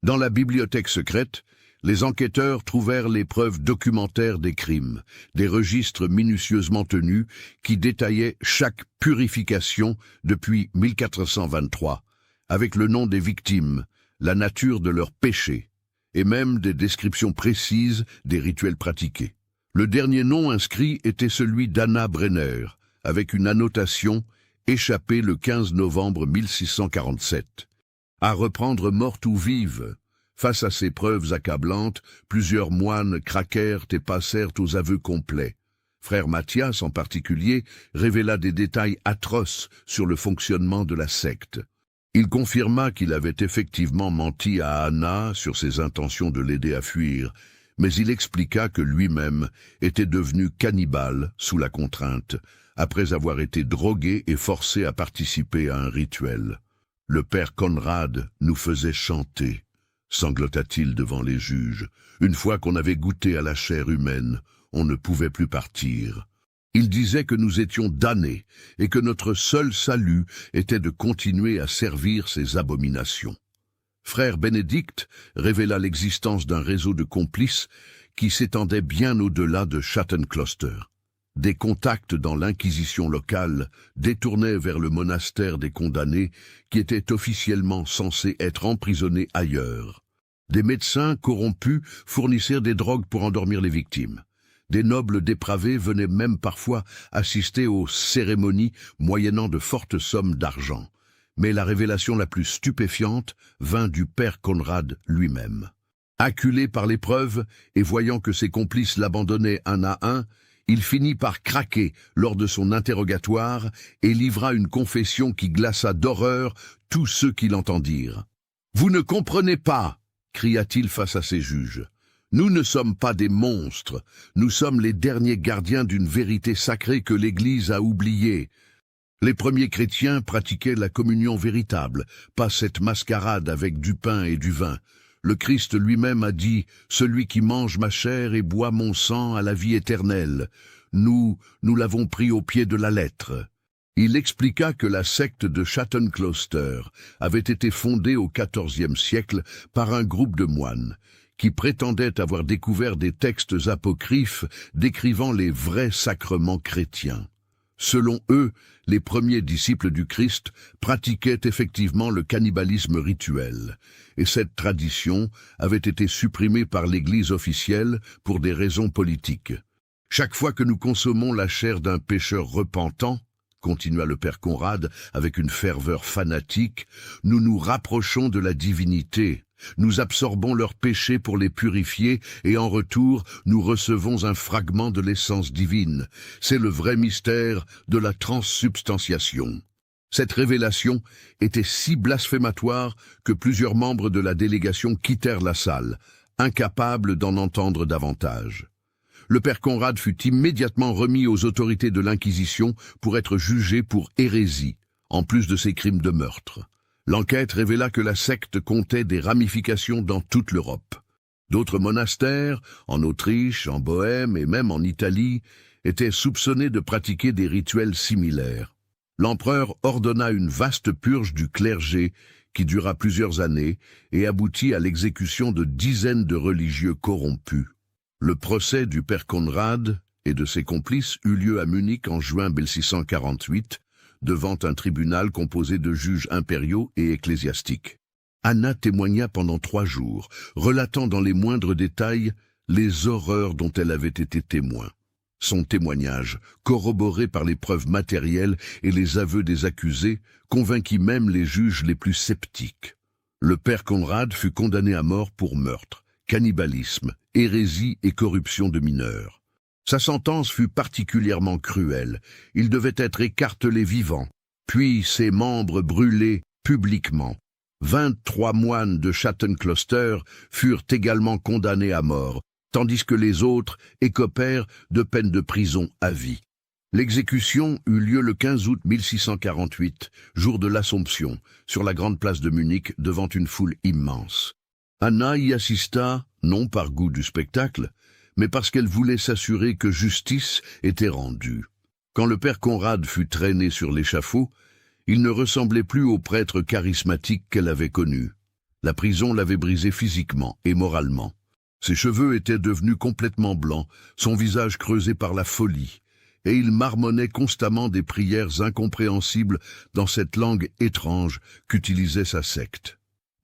Dans la bibliothèque secrète, les enquêteurs trouvèrent les preuves documentaires des crimes, des registres minutieusement tenus qui détaillaient chaque purification depuis 1423, avec le nom des victimes, la nature de leurs péchés, et même des descriptions précises des rituels pratiqués. Le dernier nom inscrit était celui d'Anna Brenner, avec une annotation échappée le 15 novembre 1647. À reprendre morte ou vive. Face à ces preuves accablantes, plusieurs moines craquèrent et passèrent aux aveux complets. Frère Mathias, en particulier, révéla des détails atroces sur le fonctionnement de la secte. Il confirma qu'il avait effectivement menti à Anna sur ses intentions de l'aider à fuir, mais il expliqua que lui-même était devenu cannibale sous la contrainte, après avoir été drogué et forcé à participer à un rituel. Le père Conrad nous faisait chanter, sanglota-t-il devant les juges. Une fois qu'on avait goûté à la chair humaine, on ne pouvait plus partir. Il disait que nous étions damnés et que notre seul salut était de continuer à servir ces abominations. Frère Bénédicte révéla l'existence d'un réseau de complices qui s'étendait bien au-delà de Schattenkloster. Des contacts dans l'inquisition locale détournaient vers le monastère des condamnés qui étaient officiellement censés être emprisonnés ailleurs. Des médecins corrompus fournissaient des drogues pour endormir les victimes. Des nobles dépravés venaient même parfois assister aux cérémonies moyennant de fortes sommes d'argent. Mais la révélation la plus stupéfiante vint du père Conrad lui-même. Acculé par l'épreuve et voyant que ses complices l'abandonnaient un à un, il finit par craquer lors de son interrogatoire et livra une confession qui glaça d'horreur tous ceux qui l'entendirent. « Vous ne comprenez pas !» cria-t-il face à ses juges. Nous ne sommes pas des monstres, nous sommes les derniers gardiens d'une vérité sacrée que l'Église a oubliée. Les premiers chrétiens pratiquaient la communion véritable, pas cette mascarade avec du pain et du vin. Le Christ lui-même a dit « Celui qui mange ma chair et boit mon sang a la vie éternelle ». Nous l'avons pris au pied de la lettre. Il expliqua que la secte de Shatton Closter avait été fondée au XIVe siècle par un groupe de moines qui prétendaient avoir découvert des textes apocryphes décrivant les vrais sacrements chrétiens. Selon eux, les premiers disciples du Christ pratiquaient effectivement le cannibalisme rituel, et cette tradition avait été supprimée par l'Église officielle pour des raisons politiques. Chaque fois que nous consommons la chair d'un pécheur repentant, continua le père Conrad avec une ferveur fanatique, nous nous rapprochons de la divinité. Nous absorbons leurs péchés pour les purifier et en retour, nous recevons un fragment de l'essence divine. C'est le vrai mystère de la transsubstantiation. Cette révélation était si blasphématoire que plusieurs membres de la délégation quittèrent la salle, incapables d'en entendre davantage. Le père Conrad fut immédiatement remis aux autorités de l'Inquisition pour être jugé pour hérésie, en plus de ses crimes de meurtre. L'enquête révéla que la secte comptait des ramifications dans toute l'Europe. D'autres monastères, en Autriche, en Bohême et même en Italie, étaient soupçonnés de pratiquer des rituels similaires. L'empereur ordonna une vaste purge du clergé qui dura plusieurs années et aboutit à l'exécution de dizaines de religieux corrompus. Le procès du père Conrad et de ses complices eut lieu à Munich en juin 1648, devant un tribunal composé de juges impériaux et ecclésiastiques. Anna témoigna pendant 3 jours, relatant dans les moindres détails les horreurs dont elle avait été témoin. Son témoignage, corroboré par les preuves matérielles et les aveux des accusés, convainquit même les juges les plus sceptiques. Le père Conrad fut condamné à mort pour meurtre, cannibalisme, hérésie et corruption de mineurs. Sa sentence fut particulièrement cruelle. Il devait être écartelé vivant, puis ses membres brûlés publiquement. 23 moines de Shatton Closter furent également condamnés à mort, tandis que les autres écopèrent de peines de prison à vie. L'exécution eut lieu le 15 août 1648, jour de l'Assomption, sur la grande place de Munich devant une foule immense. Anna y assista, non par goût du spectacle, mais parce qu'elle voulait s'assurer que justice était rendue. Quand le père Conrad fut traîné sur l'échafaud, il ne ressemblait plus au prêtre charismatique qu'elle avait connu. La prison l'avait brisé physiquement et moralement. Ses cheveux étaient devenus complètement blancs, son visage creusé par la folie, et il marmonnait constamment des prières incompréhensibles dans cette langue étrange qu'utilisait sa secte.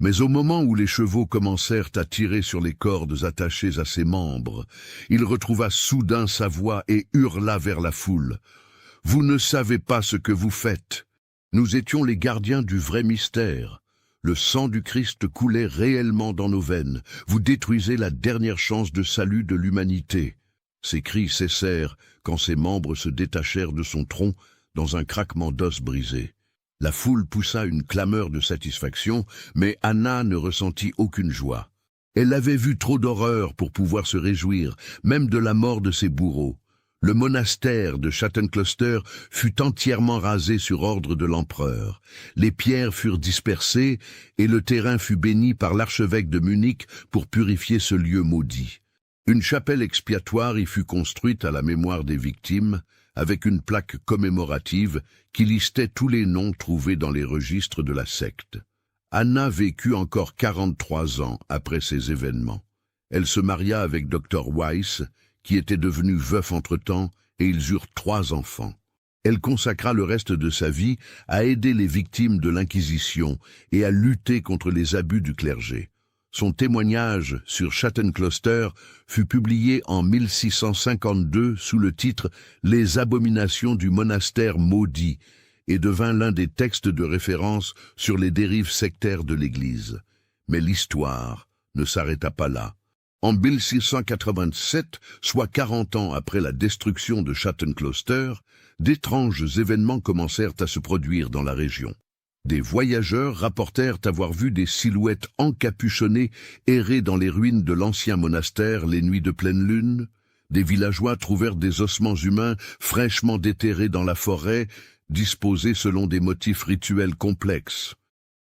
Mais au moment où les chevaux commencèrent à tirer sur les cordes attachées à ses membres, il retrouva soudain sa voix et hurla vers la foule. « Vous ne savez pas ce que vous faites. Nous étions les gardiens du vrai mystère. Le sang du Christ coulait réellement dans nos veines. Vous détruisez la dernière chance de salut de l'humanité. » Ses cris cessèrent quand ses membres se détachèrent de son tronc dans un craquement d'os brisé. La foule poussa une clameur de satisfaction, mais Anna ne ressentit aucune joie. Elle avait vu trop d'horreur pour pouvoir se réjouir, même de la mort de ses bourreaux. Le monastère de Shatton Closter fut entièrement rasé sur ordre de l'empereur. Les pierres furent dispersées et le terrain fut béni par l'archevêque de Munich pour purifier ce lieu maudit. Une chapelle expiatoire y fut construite à la mémoire des victimes, avec une plaque commémorative qui listait tous les noms trouvés dans les registres de la secte. Anna vécut encore 43 ans après ces événements. Elle se maria avec Dr. Weiss, qui était devenu veuf entre-temps, et ils eurent 3 enfants. Elle consacra le reste de sa vie à aider les victimes de l'Inquisition et à lutter contre les abus du clergé. Son témoignage sur Shatton Closter fut publié en 1652 sous le titre « Les abominations du monastère maudit » et devint l'un des textes de référence sur les dérives sectaires de l'Église. Mais l'histoire ne s'arrêta pas là. En 1687, soit 40 ans après la destruction de Shatton Closter, d'étranges événements commencèrent à se produire dans la région. Des voyageurs rapportèrent avoir vu des silhouettes encapuchonnées errer dans les ruines de l'ancien monastère les nuits de pleine lune. Des villageois trouvèrent des ossements humains fraîchement déterrés dans la forêt, disposés selon des motifs rituels complexes.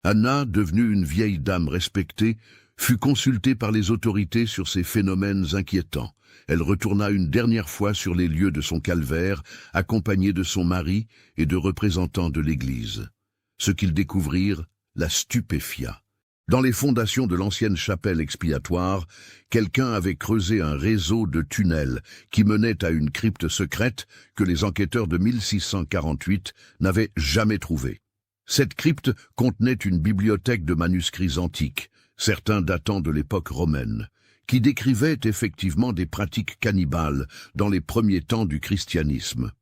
Anna, devenue une vieille dame respectée, fut consultée par les autorités sur ces phénomènes inquiétants. Elle retourna une dernière fois sur les lieux de son calvaire, accompagnée de son mari et de représentants de l'Église. Ce qu'ils découvrirent la stupéfia. Dans les fondations de l'ancienne chapelle expiatoire, quelqu'un avait creusé un réseau de tunnels qui menait à une crypte secrète que les enquêteurs de 1648 n'avaient jamais trouvée. Cette crypte contenait une bibliothèque de manuscrits antiques, certains datant de l'époque romaine, qui décrivaient effectivement des pratiques cannibales dans les premiers temps du christianisme.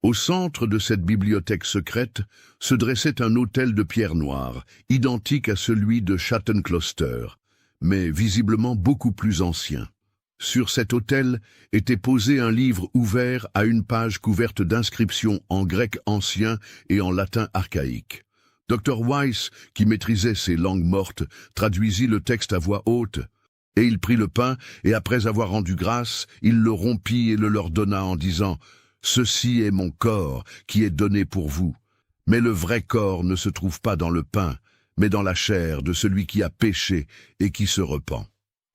Au centre de cette bibliothèque secrète se dressait un autel de pierre noire, identique à celui de Schatten-Kloster, mais visiblement beaucoup plus ancien. Sur cet autel était posé un livre ouvert à une page couverte d'inscriptions en grec ancien et en latin archaïque. Dr. Weiss, qui maîtrisait ces langues mortes, traduisit le texte à voix haute. Et il prit le pain, et après avoir rendu grâce, il le rompit et le leur donna en disant « Ceci est mon corps qui est donné pour vous. Mais le vrai corps ne se trouve pas dans le pain, mais dans la chair de celui qui a péché et qui se repent.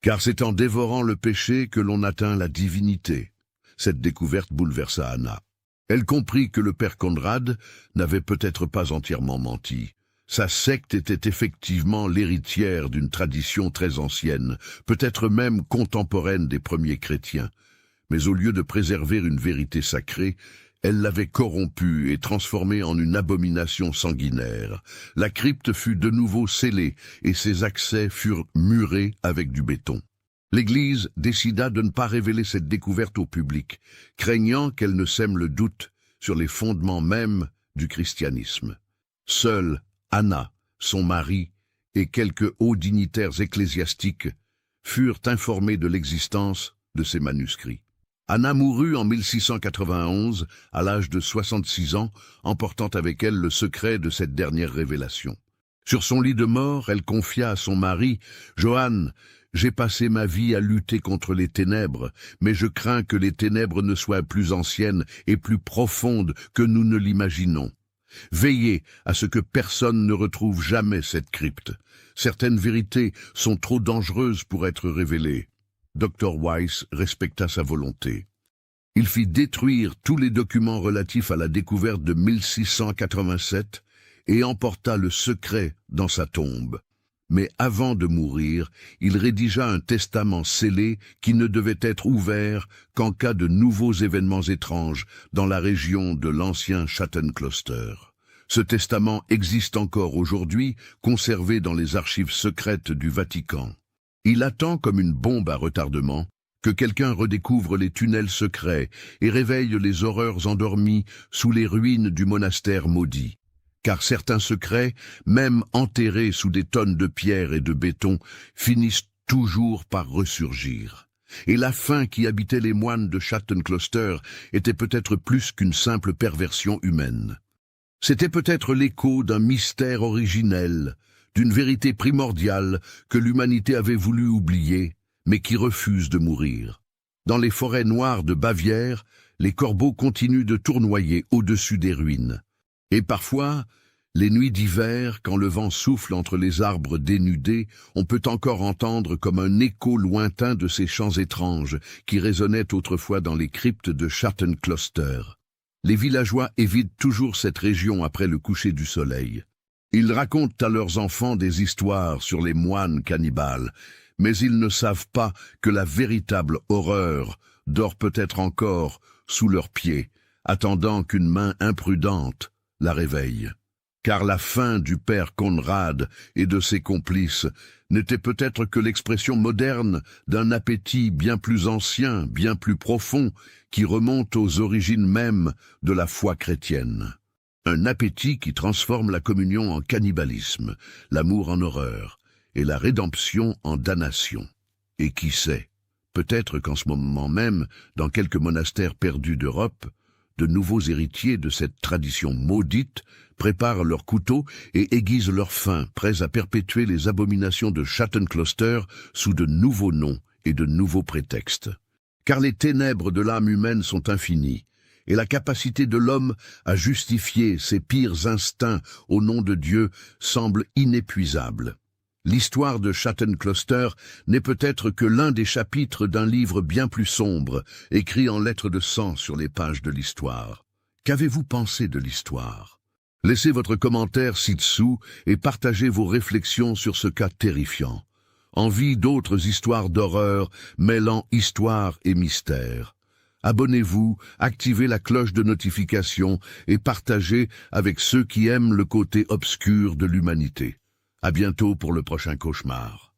Car c'est en dévorant le péché que l'on atteint la divinité. » Cette découverte bouleversa Anna. Elle comprit que le père Conrad n'avait peut-être pas entièrement menti. Sa secte était effectivement l'héritière d'une tradition très ancienne, peut-être même contemporaine des premiers chrétiens. Mais au lieu de préserver une vérité sacrée, elle l'avait corrompue et transformée en une abomination sanguinaire. La crypte fut de nouveau scellée et ses accès furent murés avec du béton. L'Église décida de ne pas révéler cette découverte au public, craignant qu'elle ne sème le doute sur les fondements mêmes du christianisme. Seule Anna, son mari et quelques hauts dignitaires ecclésiastiques furent informés de l'existence de ces manuscrits. Anna mourut en 1691, à l'âge de 66 ans, emportant avec elle le secret de cette dernière révélation. Sur son lit de mort, elle confia à son mari « Johann, j'ai passé ma vie à lutter contre les ténèbres, mais je crains que les ténèbres ne soient plus anciennes et plus profondes que nous ne l'imaginons. Veillez à ce que personne ne retrouve jamais cette crypte. Certaines vérités sont trop dangereuses pour être révélées. » Dr. Weiss respecta sa volonté. Il fit détruire tous les documents relatifs à la découverte de 1687 et emporta le secret dans sa tombe. Mais avant de mourir, il rédigea un testament scellé qui ne devait être ouvert qu'en cas de nouveaux événements étranges dans la région de l'ancien Schatten-Kloster. Ce testament existe encore aujourd'hui, conservé dans les archives secrètes du Vatican. Il attend comme une bombe à retardement que quelqu'un redécouvre les tunnels secrets et réveille les horreurs endormies sous les ruines du monastère maudit. Car certains secrets, même enterrés sous des tonnes de pierre et de béton, finissent toujours par ressurgir. Et la faim qui habitait les moines de Schatten-Kloster était peut-être plus qu'une simple perversion humaine. C'était peut-être l'écho d'un mystère originel, d'une vérité primordiale que l'humanité avait voulu oublier, mais qui refuse de mourir. Dans les forêts noires de Bavière, les corbeaux continuent de tournoyer au-dessus des ruines. Et parfois, les nuits d'hiver, quand le vent souffle entre les arbres dénudés, on peut encore entendre comme un écho lointain de ces chants étranges qui résonnaient autrefois dans les cryptes de Schatten-Kloster. Les villageois évitent toujours cette région après le coucher du soleil. Ils racontent à leurs enfants des histoires sur les moines cannibales, mais ils ne savent pas que la véritable horreur dort peut-être encore sous leurs pieds, attendant qu'une main imprudente la réveille. Car la fin du père Conrad et de ses complices n'était peut-être que l'expression moderne d'un appétit bien plus ancien, bien plus profond, qui remonte aux origines mêmes de la foi chrétienne. Un appétit qui transforme la communion en cannibalisme, l'amour en horreur, et la rédemption en damnation. Et qui sait, peut-être qu'en ce moment même, dans quelques monastères perdus d'Europe, de nouveaux héritiers de cette tradition maudite préparent leurs couteaux et aiguisent leurs fins, prêts à perpétuer les abominations de Schatten-Closter sous de nouveaux noms et de nouveaux prétextes. Car les ténèbres de l'âme humaine sont infinies, et la capacité de l'homme à justifier ses pires instincts au nom de Dieu semble inépuisable. L'histoire de Schatten-Closter n'est peut-être que l'un des chapitres d'un livre bien plus sombre, écrit en lettres de sang sur les pages de l'histoire. Qu'avez-vous pensé de l'histoire? Laissez votre commentaire ci-dessous et partagez vos réflexions sur ce cas terrifiant. Envie d'autres histoires d'horreur mêlant histoire et mystère. Abonnez-vous, activez la cloche de notification et partagez avec ceux qui aiment le côté obscur de l'humanité. À bientôt pour le prochain cauchemar.